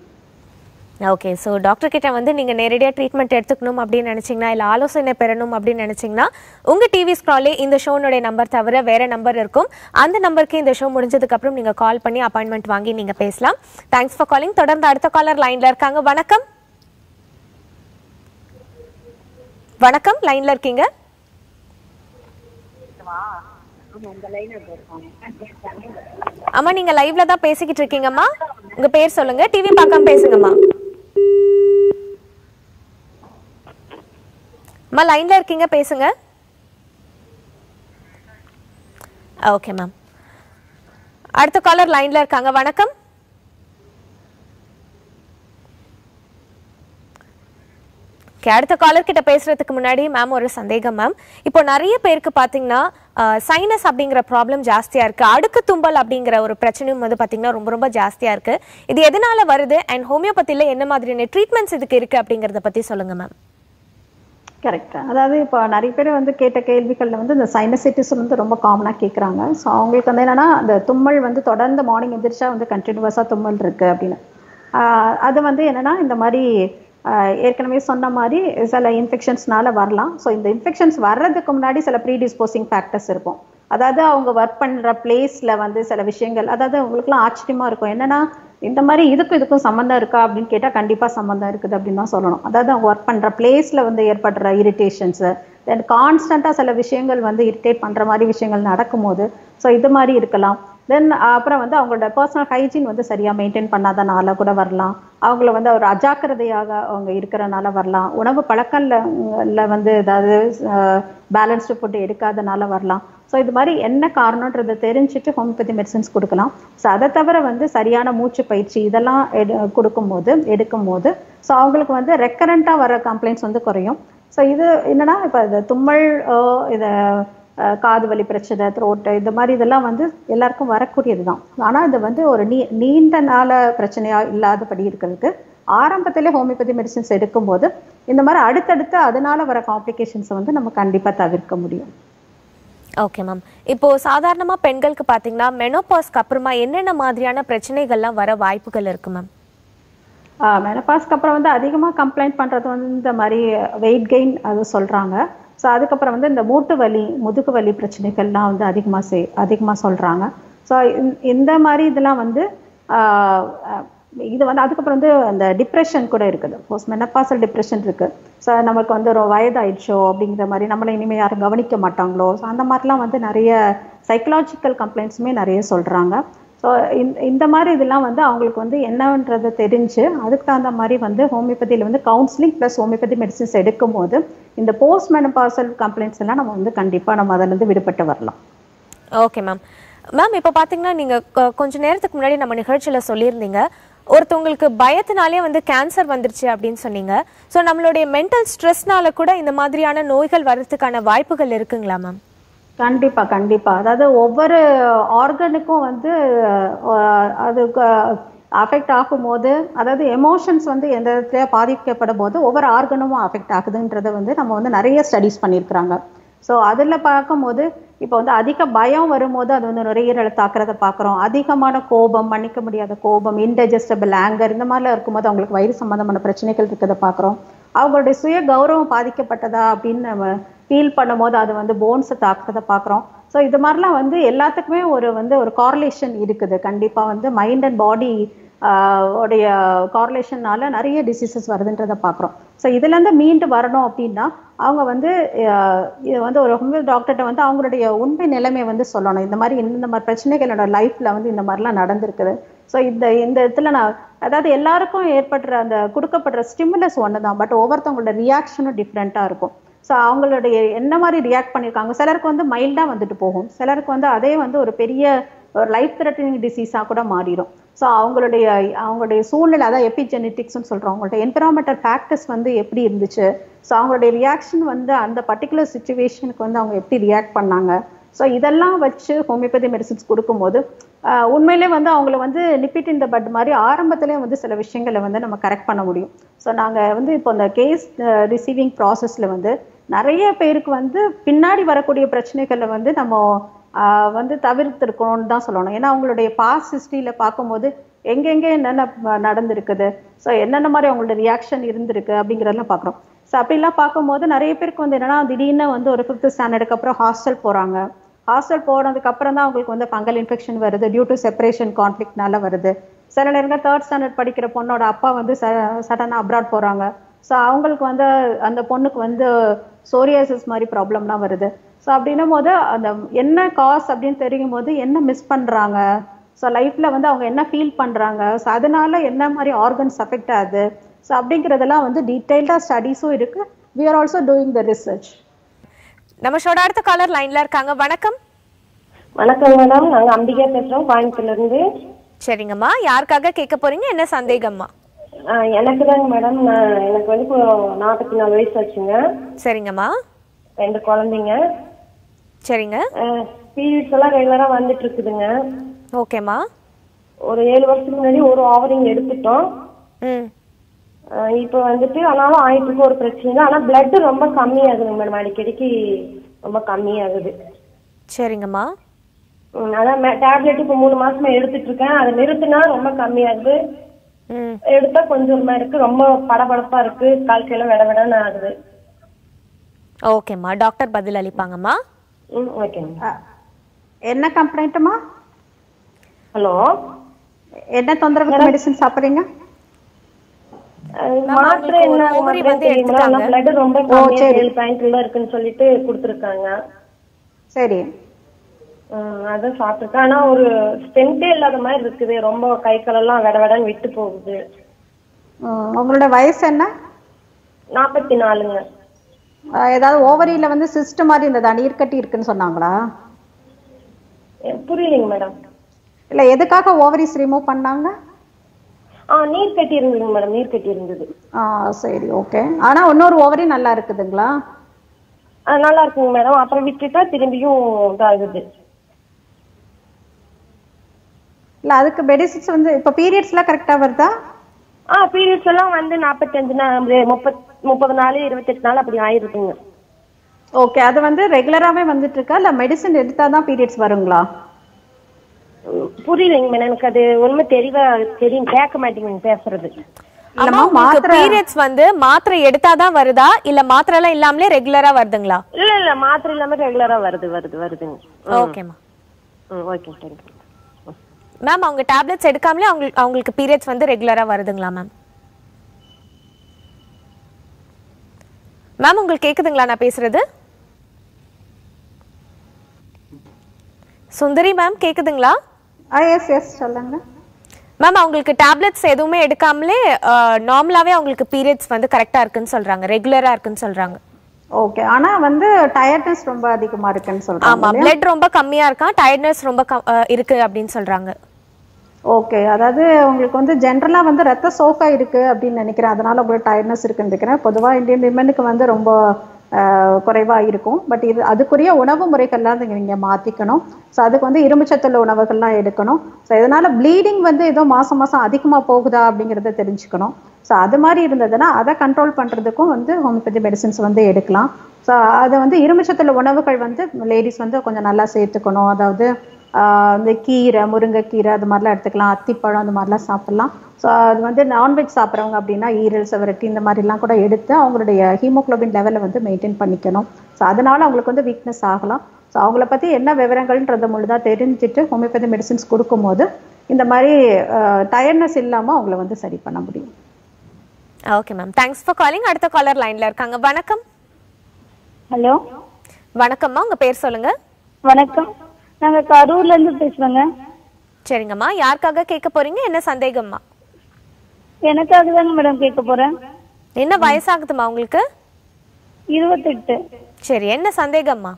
ஓகே, ஸோ டாக்டர் கிட்ட வந்து நீங்கள் நேரடியாக ட்ரீட்மெண்ட் எடுத்துக்கணும் அப்படின்னு நினச்சிங்கன்னா இல்லை ஆலோசனை பெறணும் அப்படின்னு நினச்சிங்கன்னா உங்கள் டிவி ஸ்க்ராலே இந்த ஷோனுடைய நம்பர் தவிர வேறு நம்பர் இருக்கும். அந்த நம்பருக்கு இந்த ஷோ முடிஞ்சதுக்கப்புறம் நீங்கள் கால் பண்ணி அப்பாயின்மெண்ட் வாங்கி நீங்கள் பேசலாம். Thanks for calling. தொடர்ந்து அடுத்த காலர் லைனில் இருக்காங்க. வணக்கம். வணக்கம், லைனில் இருக்கீங்க. அம்மா நீங்க லைவ்ல தான் பேசிக்கிட்டு இருக்கீங்கம்மா. உங்க பேர் சொல்லுங்க. டிவி பார்க்காம பேசுங்கம்மா. அம்மா லைன்ல இருக்கீங்க, பேசுங்க. Okay ma'am. அடுத்த காலர் லைன்ல இருக்காங்க. வணக்கம். அடுத்த காலர் கிட்ட பேசுறதுக்கு முன்னாடி மேம் ஒரு சந்தேகம் மேம். இப்போ நிறைய பேருக்கு பாத்தீங்கன்னா சைனஸ் அப்படிங்கிற ப்ராப்ளம் ஜாஸ்தியா இருக்கு. அடுக்கு தும்பல் அப்படிங்கிற ஒரு பிரச்சனையும் வந்து பாத்தீங்கன்னா ரொம்ப ரொம்ப ஜாஸ்தியா இருக்கு. இது எதனால வருது அண்ட் ஹோமியோபதியில என்ன மாதிரியான ட்ரீட்மெண்ட்ஸ் இதுக்கு இருக்கு அப்படிங்கறத பத்தி சொல்லுங்க மேம். கரெக்ட். அதாவது இப்போ நிறைய பேர் வந்து கேட்ட கேள்விகள்ல வந்து இந்த சைனசைட்டிஸ் வந்து ரொம்ப காமனாக கேட்குறாங்க. ஸோ அவங்களுக்கு வந்து என்னன்னா அந்த தும்மல் வந்து தொடர்ந்து மார்னிங் எந்திரிச்சா வந்து கண்டினியூஸாக தும்மல் இருக்கு அப்படின்னு. அது வந்து என்னன்னா இந்த மாதிரி ஏற்கனவே சொன்ன மாதிரி சில இன்ஃபெக்ஷன்ஸ்னால வரலாம். ஸோ இந்த இன்ஃபெக்ஷன்ஸ் வர்றதுக்கு முன்னாடி சில ப்ரீடிஸ்போசிங் ஃபேக்டர்ஸ் இருக்கும். அதாவது அவங்க ஒர்க் பண்ணுற பிளேஸில் வந்து சில விஷயங்கள், அதாவது உங்களுக்குலாம் ஆச்சரியமாக இருக்கும் என்னன்னா இந்த மாதிரி இதுக்கும் சம்மந்தம் இருக்கா அப்படின்னு கேட்டால் கண்டிப்பாக சம்மந்தம் இருக்குது அப்படின்னு தான் சொல்லணும். அதாவது அவங்க ஒர்க் பண்ணுற பிளேஸில் வந்து ஏற்படுற இரிட்டேஷன்ஸு, தென் கான்ஸ்டண்ட்டாக சில விஷயங்கள் வந்து இரிட்டேட் பண்ணுற மாதிரி விஷயங்கள் நடக்கும்போது ஸோ இது மாதிரி இருக்கலாம். தென் அப்புறம் வந்து அவங்களோட பர்சனல் ஹைஜீன் வந்து சரியாக மெயின்டைன் பண்ணாதனால கூட வரலாம். அவங்கள வந்து ஒரு அஜாக்கிரதையாக அவங்க இருக்கிறனால வரலாம். உணவு பழக்கம்ல வந்து ஏதாவது பேலன்ஸ்டு ஃபுட்டு எடுக்காதனால வரலாம். ஸோ இது மாதிரி என்ன காரணன்றதை தெரிஞ்சுட்டு ஹோமியோபதி மெடிசன்ஸ் கொடுக்கலாம். ஸோ அதை தவிர வந்து சரியான மூச்சு பயிற்சி இதெல்லாம் எடுக்கும்போது ஸோ அவங்களுக்கு வந்து ரெக்கரண்ட்டாக வர கம்ப்ளைண்ட்ஸ் வந்து குறையும். ஸோ இது என்னன்னா இப்போ இந்த தும்மல், இதை காது வலி பிரச்சனை, த்ரோட்டு, இந்த மாதிரி இதெல்லாம் வந்து எல்லாருக்கும் வரக்கூடியது தான். ஆனால் இது வந்து ஒரு நீண்ட நாள பிரச்சனையாக இல்லாதபடி இருக்கிறதுக்கு ஆரம்பத்திலே ஹோமியோபதி மெடிசன்ஸ் எடுக்கும்போது இந்த மாதிரி அடுத்தடுத்து அதனால வர காம்ப்ளிகேஷன்ஸை வந்து நம்ம கண்டிப்பாக தவிர்க்க முடியும். Okay ma'am. இப்போ சாதாரணமாக பெண்களுக்கு பார்த்தீங்கன்னா மெனோபாஸ்க்கு அப்புறமா என்னென்ன மாதிரியான பிரச்சனைகள்லாம் வர வாய்ப்புகள் இருக்கு மேம்? மெனோபாஸ்க்கு அப்புறம் வந்து அதிகமாக கம்ப்ளைண்ட் பண்ணுறது வந்து இந்த மாதிரி வெயிட் கெயின் அது சொல்கிறாங்க. ஸோ அதுக்கப்புறம் வந்து இந்த மூட்டு வலி, முதுகு வலி பிரச்சனைகள்லாம் வந்து அதிகமாக சொல்கிறாங்க. ஸோ இந்த மாதிரி இதெல்லாம் வந்து இது வந்து அதுக்கப்புறம் வந்து அந்த டிப்ரெஷன் கூட இருக்குது. போஸ்ட் மெனோபாசல் டிப்ரெஷன் இருக்குது. ஸோ நமக்கு வந்து ஒரு வயதாயிடுச்சோ அப்படிங்கிற மாதிரி, நம்மளை இனிமேல் யாரும் கவனிக்க மாட்டாங்களோ, ஸோ அந்த மாதிரிலாம் வந்து நிறைய சைக்கலாஜிக்கல் கம்ப்ளைண்ட்ஸுமே நிறைய சொல்கிறாங்க. ஸோ இந்த மாதிரி இதெல்லாம் வந்து அவங்களுக்கு வந்து என்னன்றதை தெரிஞ்சு அதுக்கு தகுந்த மாதிரி வந்து ஹோமியோபதியில் வந்து கவுன்சிலிங் ப்ளஸ் ஹோமியோபதி மெடிசன்ஸ் எடுக்கும் போது இந்த போஸ்ட் மெனோபாசல் கம்ப்ளைண்ட்ஸ் எல்லாம் நம்ம வந்து கண்டிப்பாக நம்ம அதிலிருந்து விடுபட்டு வரலாம். Okay ma'am. மேம் இப்போ பார்த்தீங்கன்னா நீங்கள் கொஞ்சம் நேரத்துக்கு முன்னாடி நம்ம நிகழ்ச்சியில் சொல்லியிருந்தீங்க ஒருத்தவங்களுக்கு பயத்தினாலே வந்து கேன்சர் வந்துருச்சு அப்படின்னு சொன்னீங்க. ஸோ நம்மளுடைய மென்டல் ஸ்ட்ரெஸ்னால கூட இந்த மாதிரியான நோய்கள் வர்றதுக்கான வாய்ப்புகள் இருக்குங்களா மேம்? கண்டிப்பா. அதாவது ஒவ்வொரு ஆர்கனுக்கும் வந்து அது அஃபெக்ட் ஆகும்போது, அதாவது எமோஷன்ஸ் வந்து எந்த இடத்துல பாதிக்கப்படும் போது ஒவ்வொரு ஆர்கனும் அஃபெக்ட் ஆகுதுன்றதை வந்து நம்ம வந்து நிறைய ஸ்டடீஸ் பண்ணியிருக்கிறாங்க. ஸோ அதில் பார்க்கும்போது இப்போ வந்து அதிக பயம் வரும்போது அது வந்து நுரையீரலை தாக்குறதை பார்க்குறோம். அதிகமான கோபம், மன்னிக்க முடியாத கோபம், இன்டைஜஸ்டபிள் ஆங்கர், இந்த மாதிரிலாம் இருக்கும்போது அவங்களுக்கு வயிறு சம்பந்தமான பிரச்சனைகள் இருக்கிறத பார்க்குறோம். அவங்களுடைய சுய கௌரவம் பாதிக்கப்பட்டதா அப்படின்னு நம்ம ஃபீல் பண்ணும்போது அது வந்து போன்ஸை தாக்குறதை பார்க்குறோம். ஸோ இது மாதிரிலாம் வந்து எல்லாத்துக்குமே ஒரு கார்லேஷன் இருக்குது. கண்டிப்பாக வந்து மைண்ட் அண்ட் பாடி உடைய கார்லேஷன்னால நிறைய டிசீசஸ் வருதுன்றதை பார்க்குறோம். ஸோ இதுலேருந்து மீண்டு வரணும் அப்படின்னா அவங்க வந்து இது வந்து ஒரு ஹோமியோ டாக்டர்கிட்ட வந்து அவங்களுடைய உண்மை நிலைமையை வந்து சொல்லணும். இந்த மாதிரி பிரச்சனைகளோட லைஃப்ல வந்து இந்த மாதிரிலாம் நடந்திருக்குது. ஸோ இந்த இடத்துல அதாவது எல்லாருக்கும் ஏற்படுற அந்த கொடுக்கப்படுற ஸ்டிமுலஸ் ஒன்று தான், பட் ஒவ்வொருத்தவங்களோட ரியாக்ஷனும் டிஃப்ரெண்ட்டாக இருக்கும். ஸோ அவங்களுடைய என்ன மாதிரி ரியாக்ட் பண்ணியிருக்காங்க. சிலருக்கு வந்து மைல்டாக வந்துட்டு போகும், சிலருக்கு வந்து அதே வந்து ஒரு பெரிய ஒரு லைஃப் த்ரெட்டனிங் டிசீஸாக கூட மாறிடும். ஸோ அவங்களுடைய சூழ்நிலை, அதான் எபிஜெனட்டிக்ஸ்ன்னு சொல்கிறோம், அவங்களோட என்விரான்மெண்டல் ஃபேக்டர்ஸ் வந்து எப்படி இருந்துச்சு, ஸோ அவங்களுடைய ரியாக்ஷன் வந்து அந்த பர்டிகுலர் சுச்சுவேஷனுக்கு வந்து அவங்க எப்படி ரியாக்ட் பண்ணாங்க. ஸோ இதெல்லாம் வச்சு ஹோமியோபதி மெடிசின்ஸ் கொடுக்கும்போது உண்மையிலே வந்து அவங்கள வந்து நிப்பிட் இன் த பட் மாதிரி ஆரம்பத்திலே வந்து சில விஷயங்களை வந்து நம்ம கரெக்ட் பண்ண முடியும். ஸோ நாங்கள் வந்து இப்போ இந்த கேஸ் ரிசீவிங் ப்ராசஸில் வந்து நிறைய பேருக்கு வந்து பின்னாடி வரக்கூடிய பிரச்சனைகளை வந்து நம்ம வந்து தவிர்த்திருக்கணும்னு தான் சொல்லணும். ஏன்னா அவங்களுடைய பாஸ்ட் ஹிஸ்ட்ரியில் பார்க்கும்போது எங்கெங்கே என்னென்ன நடந்திருக்குது, ஸோ என்னென்ன மாதிரி அவங்களோட ரியாக்ஷன் இருந்திருக்கு அப்படிங்கிறதெல்லாம் பார்க்குறோம். ஸோ அப்படிலாம் பார்க்கும்போது நிறைய பேருக்கு வந்து என்னன்னா திடீர்னு வந்து ஒரு 5th ஸ்டாண்டர்டுக்கு அப்புறம் ஹாஸ்டல் போகிறாங்க. ஹாஸ்டல் போனதுக்கு அப்புறம் தான் அவங்களுக்கு வந்து ஃபங்கல் இன்ஃபெக்ஷன் வருது, டியூ டு செப்பரேஷன் கான்ஃப்ளிக்ட்னால வருது. சில நேரங்கள் 3rd ஸ்டாண்டர்ட் படிக்கிற பொண்ணோட அப்பா வந்து சடனாக அப்ராட் போகிறாங்க. ஸோ அவங்களுக்கு வந்து அந்த பொண்ணுக்கு வந்து சோரியாசிஸ் மாதிரி ப்ராப்ளம்லாம் வருது. ஸோ அப்படின்னும் போது அந்த என்ன காஸ் அப்படின்னு தெரியும் போது என்ன மிஸ் பண்ணுறாங்க, ஸோ லைஃப்பில் வந்து அவங்க என்ன ஃபீல் பண்ணுறாங்க, ஸோ அதனால என்ன மாதிரி ஆர்கன்ஸ் அஃபெக்ட் ஆகுது, ஸோ அப்படிங்கிறதெல்லாம் வந்து டீட்டெயில்டாக ஸ்டடீஸும் இருக்குது. We are also doing the research. நம்ம ஷோட அடுத்த காலர் லைன்ல இருக்காங்க. வணக்கம். வணக்கம் மேடம், நாங்க அம்பிகா பேசுறோம் கோயம்புத்தூர்ல இருந்து. சரிங்கம்மா, யாருக்காக கேட்க போறீங்க, என்ன சந்தேகம்மா? எனக்கு தாங்க மேடம், எனக்கு வந்து இப்போ 44 வயசு ஆச்சுங்க. சரிங்கம்மா. 2 குழந்தைங்க. சரிங்க. பீரியட்ஸ் எல்லாம் ரெகுலரா வந்துட்டு இருக்குதுங்க. ஓகேம்மா. ஒரு 7 வருஷத்துக்கு முன்னாடி ஒரு ஓவரிங் எடுத்துட்டோம். இப்போ வந்துட்டு ஆனாலும் ஆயிட்டுக்கு ஒரு பிரச்சனை இல்லை. ஆனா பிளட் ரொம்ப கம்மியாகுதுங்க மேடம், அடிக்கடிக்கு ரொம்ப கம்மியாகுது. சரிங்கம்மா. அதான் டேப்லெட் இப்போ 3 மாசமா எடுத்துட்டு இருக்கேன். அதை நிறுத்தினா ரொம்ப கம்மியாகுது, எடுத்தா கொஞ்சம் இருக்கு, ரொம்ப படபடப்பா இருக்கு, கால் கையில விட விடன்னு ஆகுது. ஓகேம்மா, டாக்டர் பதில் அளிப்பாங்கம்மா. ஓகேங்க. என்ன கம்ப்ளைண்ட்டுமா? ஹலோ, என்ன தொந்தரவு மெடிசன் சாப்பிடுறீங்க? மாத்திரை என்ன பிளட் ரொம்ப கம்மியா 7 பாயிண்ட்ல இருக்குன்னு சொல்லிட்டு கொடுத்துருக்காங்க. சரி, அதான் சாப்பிட்டுருக்கேன். ஆனா ஒரு ஸ்டென்ட்டே இல்லாத மாதிரி இருக்குது, ரொம்ப கை காலெல்லாம் விட விடன்னு விட்டு போகுது. உங்களோட வயசு என்ன? 44ங்க. ஏதாவது ஓவரியில வந்து சிஸ்ட் மாதிரி இருந்ததா, நீர் கட்டி இருக்குன்னு சொன்னாங்களா? புரியலைங்க மேடம். இல்ல, எதுக்காக ஓவரிஸ் ரிமூவ் பண்ணாங்க? நீர் கட்டி இருந்ததுங்க மேடம், நீர் கட்டி இருந்தது. சரி, ஓகே. ஆனா இன்னொரு ஓவரி நல்லா இருக்குதுங்களா? நல்லா இருக்குங்க மேடம். அப்புறம் விட்டுட்டா திரும்பியும் இதாகுது. இல்ல, அதுக்கு மெடிசின்ஸ் வந்து இப்ப பீரியட்ஸ்லாம் கரெக்டா வருதா? பீரியட்ஸ் எல்லாம் வந்து 45 நாள் 30 நாள் 28 நாள் அப்படி ஆயிருக்குங்க. ஓகே. அது வந்து ரெகுலராவே வந்துட்டு இருக்கா, இல்ல மெடிசின் எடுத்தாதான் பீரியட்ஸ் வருங்களா? புரியலைங்க மேடம், எனக்கு அது ஒண்ணுமே தெரியும் கேட்க மாட்டேங்குங்க பேசுறது. பீரியட்ஸ் வந்து மாத்திரை எடுத்தாதான் வருதா, இல்ல மாத்திரை எல்லாம் இல்லாமலே ரெகுலரா வருதுங்களா? இல்ல மாத்திரை இல்லாம ரெகுலரா வருதுங்க. ஓகேமா. Okay, thank you ma'am. அவங்க டேப்லெட்ஸ் எடுக்காமலே அவங்களுக்கு பீரியட்ஸ் வந்து ரெகுலரா வருதுங்களா மேம்? மேம், உங்களுக்கு கேக்குதுங்களா நான் பேசுறது? சுந்தரி மேம், கேக்குதுங்களா? எஸ் எஸ், சொல்லுங்க மேம். அவங்களுக்கு டேப்லெட்ஸ் எதுவுமே எடுக்காமலே நார்மலாவே அவங்களுக்கு பீரியட்ஸ் வந்து கரெக்டா இருக்குன்னு சொல்றாங்க, ரெகுலரா இருக்குன்னு சொல்றாங்க. ஓகே. ஆனா வந்து டயர்ட்னஸ் ரொம்ப அதிகமா இருக்குன்னு சொல்றாங்க. ஆமா, பிளட் ரொம்ப கம்மியா இருக்கா, டயர்ட்னஸ் ரொம்ப இருக்கு அப்படின்னு சொல்றாங்க. ஓகே. அதாவது உங்களுக்கு வந்து ஜென்ரலா வந்து ரத்த சோகை இருக்கு அப்படின்னு நினைக்கிறேன், அதனால உங்களுக்கு டயர்ட்னஸ் இருக்குன்னு நினைக்கிறேன். பொதுவா இந்தியன் விமனுக்கு வந்து ரொம்ப குறைவா இருக்கும். பட் இது அதுக்குரிய உணவு முறைகள்லாம் நீங்க மாத்திக்கணும். ஸோ அதுக்கு வந்து இரும்புச்சத்துள்ள உணவுகள்லாம் எடுக்கணும். ஸோ இதனால ப்ளீடிங் வந்து ஏதோ மாசம் அதிகமா போகுதா அப்படிங்கிறத தெரிஞ்சுக்கணும். ஸோ அது மாதிரி இருந்ததுன்னா அதை கண்ட்ரோல் பண்றதுக்கும் வந்து ஹோமியோபதி மெடிசின்ஸ் வந்து எடுக்கலாம். ஸோ அதை வந்து இரும்புச்சத்துள்ள உணவுகள் வந்து லேடிஸ் வந்து கொஞ்சம் நல்லா சேர்த்துக்கணும். அதாவது இந்த கீரை, முருங்கைக்கீரை அது மாதிரிலாம் எடுத்துக்கலாம், அத்திப்பழம் அந்த மாதிரிலாம் சாப்பிடலாம். ஸோ அது வந்து நான்வெஜ் சாப்பிட்றவங்க அப்படின்னா ஈரல், செவரட்டி இந்த மாதிரிலாம் கூட எடுத்து அவங்களுடைய ஹீமோக்ளோபின் லெவலை வந்து மெயின்டைன் பண்ணிக்கணும். ஸோ அதனால அவங்களுக்கு வந்து வீக்னஸ் ஆகலாம். ஸோ அவங்கள பற்றி என்ன விவரங்கள்ன்றத முழுதாக தெரிஞ்சுட்டு ஹோமியோபதி மெடிசின்ஸ் கொடுக்கும்போது இந்த மாதிரி டயர்ட்னஸ் இல்லாமல் அவங்கள வந்து சரி பண்ண முடியும். Okay ma'am, thanks for calling. அடுத்த காலர் லைன்ல இருக்காங்க. வணக்கம். ஹலோ. வணக்கம்மா, உங்க பேர் சொல்லுங்க. வணக்கம், நாங்க கரூர்ல இருந்து பேசுறோங்க. சரிங்கம்மா, யாருக்காக கேட்க போறீங்க, என்ன சந்தேகம்மா? எனக்காக தாங்க மேடம் கேட்க போறேன். என்ன வயசாகுதுமா உங்களுக்கு? 28. சரி, என்ன சந்தேகம்மா?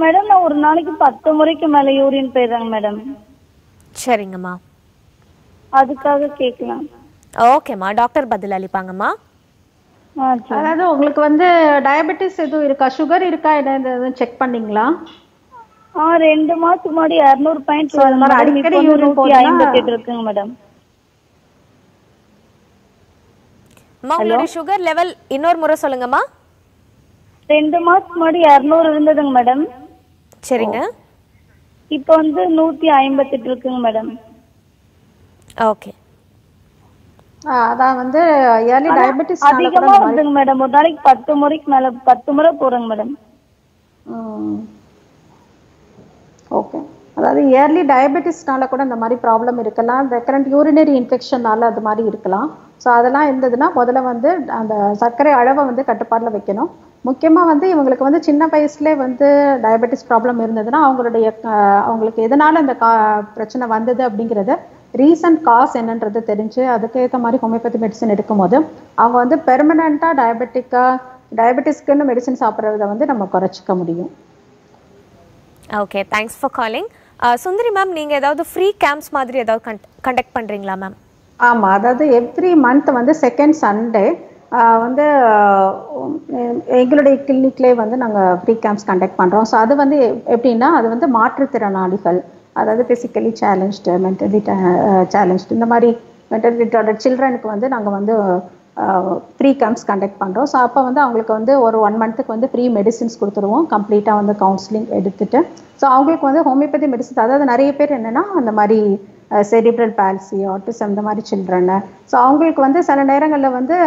மேடம் நான் ஒரு நாளைக்கு 10 முறைக்கு மேல யூரின் போயிடுறேங்க மேடம். சரிங்கம்மா, அதுக்காக கேட்கலாம். ஓகேம்மா, டாக்டர் பதில் அளிப்பாங்கம்மா. அதாவது உங்களுக்கு வந்து டயபெட்டிஸ் எதுவும் இருக்கா, சுகர் இருக்கா, என்ன செக் பண்ணீங்களா? 2 மாசத்துக்கு முன்னாடி 200 பாயிண்ட் அடிக்கடி யூரின் 158 இருக்குங்க மேடம். உங்களுடைய சுகர் லெவல் இன்னொரு முறை சொல்லுங்கம்மா. 2 மாசத்துக்கு முன்னாடி 200 இருந்ததுங்க மேடம். சரிங்க. இப்போ வந்து 158 இருக்குங்க மேடம். ஓகே. அதான் வந்து இயர்லி டயபெட்டிஸ் அதிகமா வருதுங்க மேடம். ஒரு நாளைக்கு 10 முறைக்கு மேல 10 முறை போறேங்க மேடம். ஓகே. அதாவது இயர்லி டயபெட்டிஸ்னால கூட இந்த மாதிரி ப்ராப்ளம் இருக்கலாம், ரெக்கரண்ட் யூரினரி இன்ஃபெக்ஷனால அது மாதிரி இருக்கலாம். ஸோ அதெல்லாம் இருந்ததுன்னா முதல்ல வந்து அந்த சர்க்கரை அளவை வந்து கட்டுப்பாட்டில் வைக்கணும். முக்கியமாக வந்து இவங்களுக்கு வந்து சின்ன வயசுலேயே வந்து டயபெட்டிஸ் ப்ராப்ளம் இருந்ததுன்னா அவங்களுக்கு எதனால இந்த பிரச்சனை வந்தது அப்படிங்கிறத ரீசன்ட் காஸ் என்னன்றது தெரிஞ்சு அதுக்கேற்ற மாதிரி ஹோமியோபதி மெடிசன் எடுக்கும்போது அவங்க வந்து பெர்மனண்ட்டாக டயபெட்டிஸ்க்குன்னு மெடிசன் சாப்பிட்றத வந்து நம்ம குறைச்சிக்க முடியும். Okay, thanks for calling. Sundari ma'am, நீங்கள் ஏதாவது ஃப்ரீ கேம்ப்ஸ் மாதிரி ஏதாவது கண்டக்ட் பண்ணுறீங்களா மேம்? ஆமாம், அதாவது எவ்ரி மந்த் வந்து செகண்ட் சண்டே வந்து எங்களுடைய கிளினிக்லேயே வந்து நாங்கள் ஃப்ரீ கேம்ப்ஸ் கண்டக்ட் பண்ணுறோம். ஸோ அது வந்து எப்படின்னா, அது வந்து மாற்றுத்திறனாளிகள், அதாவது ஃபிசிக்கலி சேலஞ்ச்டு, மென்டலி சேலஞ்ச்டு, இந்த மாதிரி மென்டல் ரிட்டார்டட் சில்ட்ரனுக்கு வந்து நாங்கள் வந்து ஃப்ரீ கேம்ப்ஸ் கண்டக்ட் பண்ணுறோம். ஸோ அப்போ வந்து அவங்களுக்கு வந்து ஒரு 1 மந்த்துக்கு வந்து ஃப்ரீ மெடிசின்ஸ் கொடுத்துருவோம், கம்ப்ளீட்டாக வந்து கவுன்சிலிங் எடுத்துகிட்டு. ஸோ அவங்களுக்கு வந்து ஹோமியோபதி மெடிசின்ஸ், அதாவது நிறைய பேர் என்னென்னா அந்த மாதிரி செரிப்ரல் பால்சி, ஆட்டிசம், இந்த மாதிரி சில்ட்ரனு. ஸோ அவங்களுக்கு வந்து சில நேரங்களில் வந்து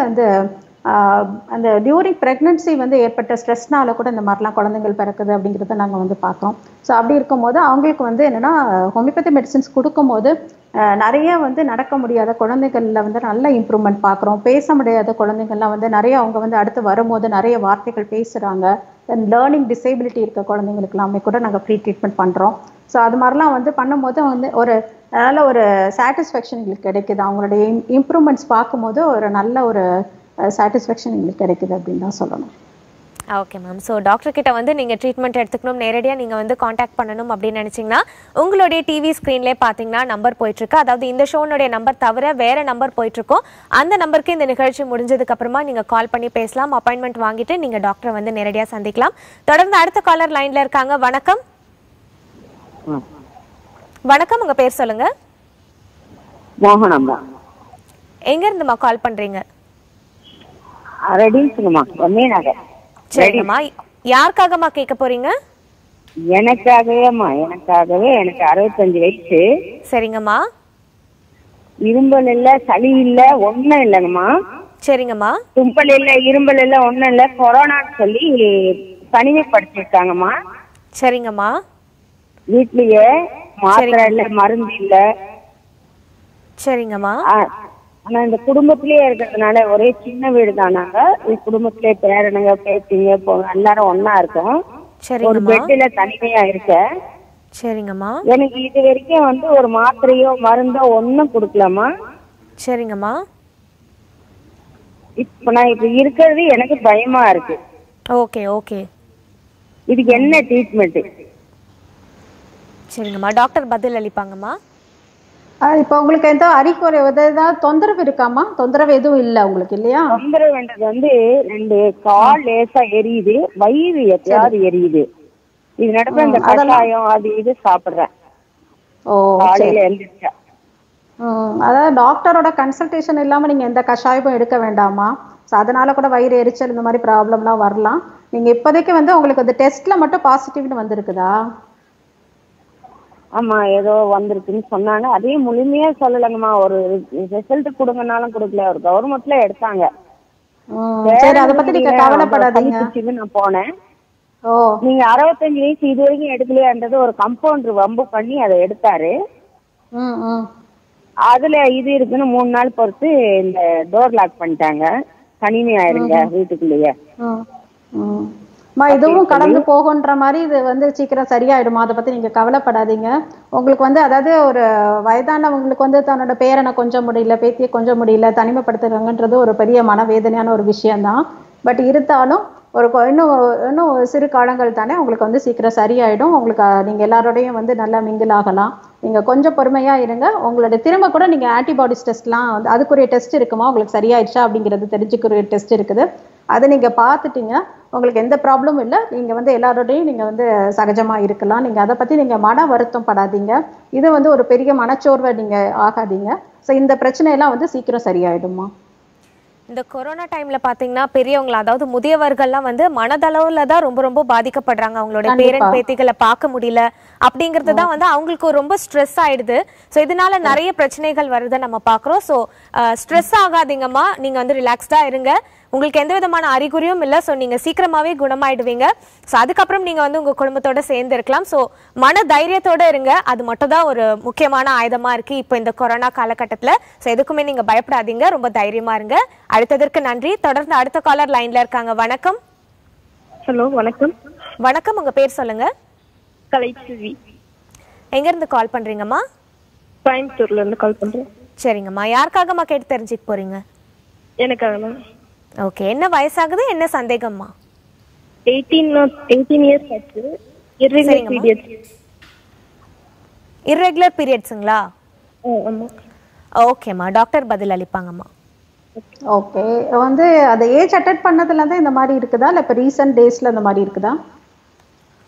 அந்த டியூரிங் ப்ரெக்னன்சி வந்து ஏற்பட்ட ஸ்ட்ரெஸ்னால கூட இந்த மாதிரிலாம் குழந்தைகள் பிறக்குது அப்படிங்கிறத நாங்கள் வந்து பார்த்தோம். ஸோ அப்படி இருக்கும்போது அவங்களுக்கு வந்து என்னென்னா ஹோமியோபதி மெடிசின்ஸ் கொடுக்கும்போது நிறைய வந்து நடக்க முடியாத குழந்தைகளில் வந்து நல்ல இம்ப்ரூவ்மெண்ட் பார்க்குறோம். பேச முடியாத குழந்தைகள்லாம் வந்து நிறைய அவங்க வந்து அடுத்து வரும்போது நிறைய வார்த்தைகள் பேசுகிறாங்க. லேர்னிங் டிசேபிலிட்டி இருக்க குழந்தைங்களுக்கு எல்லாமே கூட நாங்கள் ஃப்ரீ ட்ரீட்மெண்ட் பண்ணுறோம். ஸோ அது மாதிரிலாம் வந்து பண்ணும்போது வந்து ஒரு நல்ல ஒரு சாட்டிஸ்ஃபேக்ஷன் எங்களுக்கு கிடைக்குது. அவங்களுடைய இம்ப்ரூவ்மெண்ட்ஸ் பார்க்கும்போது ஒரு நல்ல ஒரு சாட்டிஸ்ஃபேக்ஷன் எங்களுக்கு கிடைக்குது அப்படின்னு தான் சொல்லணும். Okay ma'am. ஸோ டாக்டர் கிட்ட வந்து நீங்கள் ட்ரீட்மெண்ட் எடுத்துக்கணும், நேரடியாக நீங்கள் வந்து காண்டாக்ட் பண்ணணும் அப்படின்னு நினச்சிங்கன்னா உங்களுடைய டிவி ஸ்க்ரீன்லேயே பார்த்தீங்கன்னா நம்பர் போயிட்டுருக்கு. அதாவது இந்த ஷோனுடைய நம்பர் தவிர வேறு நம்பர் போயிட்டுருக்கோம். அந்த நம்பருக்கு இந்த நிகழ்ச்சி முடிஞ்சதுக்கப்புறமா நீங்கள் கால் பண்ணி பேசலாம். அப்பாயின்மெண்ட் வாங்கிட்டு நீங்கள் டாக்டரை வந்து நேரடியாக சந்திக்கலாம். தொடர்ந்து அடுத்த காலர் லைனில் இருக்காங்க. வணக்கம். வணக்கம், உங்கள் பேர் சொல்லுங்க. மோகனம்மா. எங்கேருந்துமா கால் பண்ணுறீங்க? சரிங்கம்மா, யாருக்காகம்மா கேட்க போறீங்க? எனக்காகவேம்மா, எனக்காகவே. எனக்கு 65 வயசு. சரிங்கம்மா. இரும்பல் இல்ல, சளி இல்ல, ஒண்ணும் இல்லைங்கம்மா. சரிங்கம்மா. தும்பல் இல்ல, இரும்பல் இல்ல, ஒண்ணும் இல்ல. கொரோனான்னு சொல்லி தனிமைப்படுத்திருக்காங்கம்மா. சரிங்கம்மா. வீட்லயே மாத்திரை இல்ல, மருந்து இல்ல. சரிங்கம்மா. ஆனா இந்த குடும்பத்திலேயே இருக்கிறதுனால, ஒரே சின்ன வீடு தான். நாங்க குடும்பத்திலே பேரனுங்க, பேத்திங்க, எல்லாரும் ஒன்னா இருக்கோம். ஒரு பெட்ல தனிமையா இருக்க. சரிங்கம்மா. எனக்கு இது வரைக்கும் வந்து ஒரு மாத்திரையோ மருந்தோ ஒன்னும் கொடுக்கலாமா? சரிங்கம்மா. இப்ப நான் இப்ப இருக்கிறது எனக்கு பயமா இருக்கு. Okay okay. இதுக்கு என்ன ட்ரீட்மெண்ட்? சரிங்கம்மா, டாக்டர் பதில் அளிப்பாங்கம்மா. இப்போ உங்களுக்கு எந்த அறிகுறி ஏதாவது தொந்தரவு இருக்காமா? தொந்தரவு எதுவும் இல்லை உங்களுக்கு இல்லையா? தொந்தரவுன்றது வந்து 2 கால் லேசா எரியுது, வயிறு எப்பயாவது எரியுது. இது நடப்ப இந்த கஷாயம் அது இது சாப்பிடுறேன். காலையில எழுந்திரிச்சா. அதாவது டாக்டரோட கன்சல்டேஷன் இல்லாம நீங்க எந்த கஷாயமும் எடுக்க வேண்டாமா? அதனால கூட வயிறு எரிச்சல் இந்த மாதிரி ப்ராப்ளம்லாம் வரலாம். நீங்க இப்போதைக்கு வந்து உங்களுக்கு அந்த டெஸ்ட்ல மட்டும் பாசிட்டிவ்னு வந்திருக்குதா? ஆமா, ஏதோ வந்திருக்குன்னு சொன்னாங்க. அதையும் முழுமையா சொல்லலங்கம்மா. ஒரு ரிசல்ட் கொடுங்கனாலும் கொடுக்கல. ஒரு கவர்மெண்ட்ல எடுத்தாங்க. சரி, அதை பத்தி நீங்க கவலைப்படாதீங்க. நான் போனேன். நீங்க 65 வயசு இது வரைக்கும் எடுக்கலையான்றது ஒரு கம்பவுண்டர் வம்பு பண்ணி அதை எடுத்தாரு. அதுல இது இருக்குன்னு 3 நாள் பொறுத்து இந்த டோர் லாக் பண்ணிட்டாங்க. தனிமையாயிருங்க வீட்டுக்குள்ளேயே. இதுவும் கடந்து போகுன்ற மாதிரி இது வந்து சீக்கிரம் சரியாயிடுமா? அதை பத்தி நீங்க கவலைப்படாதீங்க. உங்களுக்கு வந்து அதாவது ஒரு வயதானவங்களுக்கு வந்து தன்னோட பேரனை கொஞ்சம் முடியல, பேத்தியை கொஞ்சம் முடியல, தனிமைப்படுத்துறாங்கன்றது ஒரு பெரிய மனவேதனையான ஒரு விஷயம்தான். பட் இருந்தாலும் இன்னும் சிறு காலங்கள் தானே உங்களுக்கு வந்து சீக்கிரம் சரியாயிடும். உங்களுக்கு நீங்கள் எல்லாரோடையும் வந்து நல்லா மிங்கிள் ஆகலாம். நீங்கள் கொஞ்சம் பொறுமையாக இருங்க. உங்களோட திரும்ப கூட நீங்கள் ஆன்டிபாடிஸ் டெஸ்ட்லாம் வந்து அதுக்குரிய டெஸ்ட் இருக்குமா, உங்களுக்கு சரியாயிடுச்சா அப்படிங்கிறது தெரிஞ்சுக்கிற டெஸ்ட் இருக்குது. அதை நீங்கள் பார்த்துட்டீங்க, உங்களுக்கு எந்த ப்ராப்ளமும் இல்லை. நீங்கள் வந்து எல்லாரோடையும் நீங்கள் வந்து சகஜமாக இருக்கலாம். நீங்கள் அதை பற்றி நீங்கள் மன வருத்தம் படாதீங்க. இது வந்து ஒரு பெரிய மனச்சோர்வை நீங்கள் ஆகாதீங்க. ஸோ இந்த பிரச்சனையெல்லாம் வந்து சீக்கிரம் சரியாயிடுமா. இந்த கொரோனா டைம்ல பாத்தீங்கன்னா பெரியவங்க, அதாவது முதியவர்கள்லாம் வந்து மனதளவுல தான் ரொம்ப ரொம்ப பாதிக்கப்படுறாங்க. அவங்களோட பேரன் பேத்திகளை பார்க்க முடியல அப்படிங்கிறது தான் வந்து அவங்களுக்கு ரொம்ப ஸ்ட்ரெஸ் ஆயிடுது. ஸோ இதனால நிறைய பிரச்சனைகள் வருதை நம்ம பாக்குறோம். ஸோ ஸ்ட்ரெஸ் ஆகாதீங்கம்மா, நீங்க வந்து ரிலாக்ஸ்டா இருங்க. உங்களுக்கு எந்த விதமான அறிகுறியும் இல்லை. ஸோ நீங்க சீக்கிரமாவே குணமாயிடுவீங்க. ஸோ அதுக்கப்புறம் நீங்க வந்து உங்க குடும்பத்தோட சேர்ந்து இருக்கலாம். ஸோ மன தைரியத்தோட இருங்க. அது மட்டும் தான் ஒரு முக்கியமான ஆயுதமா இருக்கு இப்போ இந்த கொரோனா காலகட்டத்தில். ஸோ எதுக்குமே நீங்க பயப்படாதீங்க, ரொம்ப தைரியமா இருங்க. அடுத்ததற்கு நன்றி. தொடர்ந்து அடுத்த காலர் லைன்ல இருக்காங்க. வணக்கம். ஹலோ, வணக்கம். வணக்கம், உங்க பேர் சொல்லுங்க. கலைச்செல்வி. எங்க இருந்து கால் பண்றீங்கம்மா? கோயம்புத்தூர்ல இருந்து கால் பண்றேன். சரிங்கம்மா, யாருக்காகம்மா கேட்டு தெரிஞ்சுக்க போறீங்க? எனக்காக. ஓகே, என்ன வயசாகுது, என்ன சந்தேகம்மா? 18 இயர்ஸ் ஆச்சு. இர்ரெகுலர் பீரியட்ஸ்ங்களா? ஆமா. ஓகேம்மா, டாக்டர் பதில் அளிப்பாங்கம்மா. ஓகே, வந்து அந்த ஏஜ் அட்டெண்ட் பண்ணதுல தான் இந்த மாதிரி இருக்குதா, இல்ல இப்ப ரீசன்ட் டேஸ்ல இந்த மாதிரி இருக்குதா?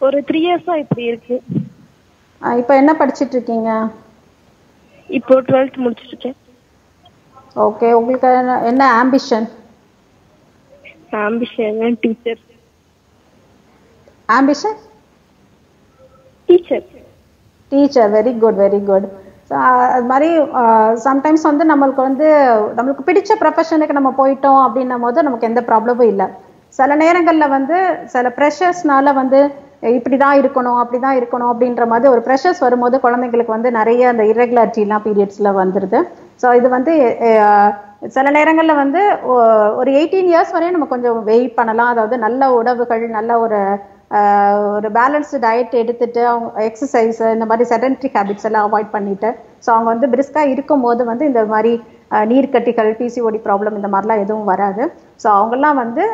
ஒரு 3 இயர்ஸா இப்படி இருக்கு. இப்போ என்ன படிச்சிட்டு இருக்கீங்க? இப்போ 12th முடிச்சிருக்கேன். ஓகே, உங்களுக்கு என்ன ambition? Ambition teacher. Ambition teacher. Teacher, very good very good. அது மாதிரி சம்டைம்ஸ் வந்து நம்மளுக்கு பிடிச்ச ப்ரொஃபஷனுக்கு நம்ம போயிட்டோம் அப்படின்னும் போது நமக்கு எந்த ப்ராப்ளமும் இல்லை. சில நேரங்களில் வந்து சில ப்ரெஷர்ஸ்னால வந்து இப்படி தான் இருக்கணும் அப்படி தான் இருக்கணும் அப்படின்ற மாதிரி ஒரு ப்ரெஷர்ஸ் வரும்போது குழந்தைங்களுக்கு வந்து நிறைய அந்த இர்ரெகுலாரிட்டிலாம் பீரியட்ஸில் வந்துடுது. ஸோ இது வந்து சில நேரங்களில் வந்து ஒரு 18 இயர்ஸ் வரையும் நம்ம கொஞ்சம் வெயிட் பண்ணலாம். அதாவது நல்ல உணவுகள், நல்ல ஒரு பேலன்ஸ்டு டயட் எடுத்துட்டு, அவங்க எக்ஸசைஸ், இந்த மாதிரி செடன்ட்ரி ஹேபிட்ஸ் எல்லாம் அவாய்ட் பண்ணிட்டு, ஸோ அவங்க வந்து பிரிஸ்காக இருக்கும்போது வந்து இந்த மாதிரி நீர்க்கட்டிகள், பிசிஓடி ப்ராப்ளம் இந்த மாதிரிலாம் எதுவும் வராது. ஸோ அவங்கெல்லாம் வந்து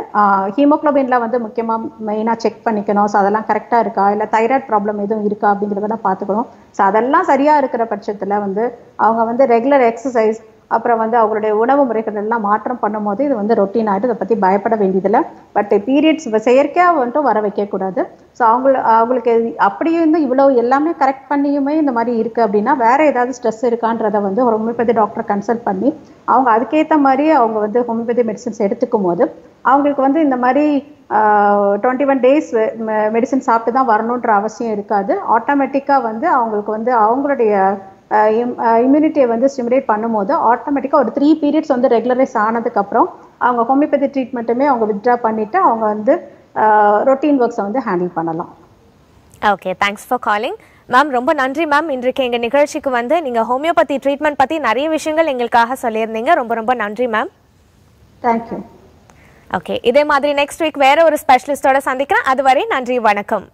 ஹீமோக்ளோபின்லாம் வந்து முக்கியமாக மெயினாக செக் பண்ணிக்கணும். ஸோ அதெல்லாம் கரெக்டாக இருக்கா, இல்லை தைராய்டு ப்ராப்ளம் எதுவும் இருக்கா அப்படிங்கிறதெல்லாம் பார்த்துக்கணும். ஸோ அதெல்லாம் சரியாக இருக்கிற பட்சத்தில் வந்து அவங்க வந்து ரெகுலர் எக்ஸசைஸ், அப்புறம் வந்து அவங்களுடைய உணவு முறைகள் எல்லாம் மாற்றம் பண்ணும்போது இது வந்து ரொட்டீன் ஆகிட்டு, இதை பற்றி பயப்பட வேண்டியதில்லை. பட் பீரியட்ஸ் செயற்கையாக வந்துட்டு வர வைக்கக்கூடாது. ஸோ அவங்களுக்கு அப்படியே வந்து இவ்வளோ எல்லாமே கரெக்ட் பண்ணியுமே இந்த மாதிரி இருக்குது அப்படின்னா வேறு ஏதாவது ஸ்ட்ரெஸ் இருக்கான்றதை வந்து ஒரு ஹோமியோபதி டாக்டரை கன்சல்ட் பண்ணி அவங்க அதுக்கேற்ற மாதிரி அவங்க வந்து ஹோமியோபதி மெடிசன்ஸ் எடுத்துக்கும் போது அவங்களுக்கு வந்து இந்த மாதிரி 21 days மெடிசன் சாப்பிட்டு தான் வரணுன்ற அவசியம் இருக்காது. ஆட்டோமேட்டிக்காக வந்து அவங்களுக்கு வந்து அவங்களுடைய இம்யூனிட்டியை வந்து ஸ்டிமுலேட் பண்ணும்போது ஆட்டோமேட்டிக்காக ஒரு 3 periods வந்து ரெகுலரைஸ் ஆனதுக்கப்புறம் அவங்க ஹோமியோபதி ட்ரீட்மெண்ட்டுமே அவங்க வித்ட்ரா பண்ணிவிட்டு அவங்க வந்து ரொட்டீன் ஒர்க்ஸை வந்து ஹேண்டில் பண்ணலாம். Okay, thanks for calling ma'am. ரொம்ப நன்றி மேம். இன்றைக்கு எங்கள் நிகழ்ச்சிக்கு வந்து நீங்கள் ஹோமியோபதி ட்ரீட்மெண்ட் பற்றி நிறைய விஷயங்கள் எங்களுக்காக சொல்லியிருந்தீங்க. ரொம்ப ரொம்ப நன்றி மேம். தேங்க்யூ. ஓகே, இதே மாதிரி நெக்ஸ்ட் வீக் வேற ஒரு ஸ்பெஷலிஸ்டோட சந்திக்கிறேன். அதுவரை நன்றி, வணக்கம்.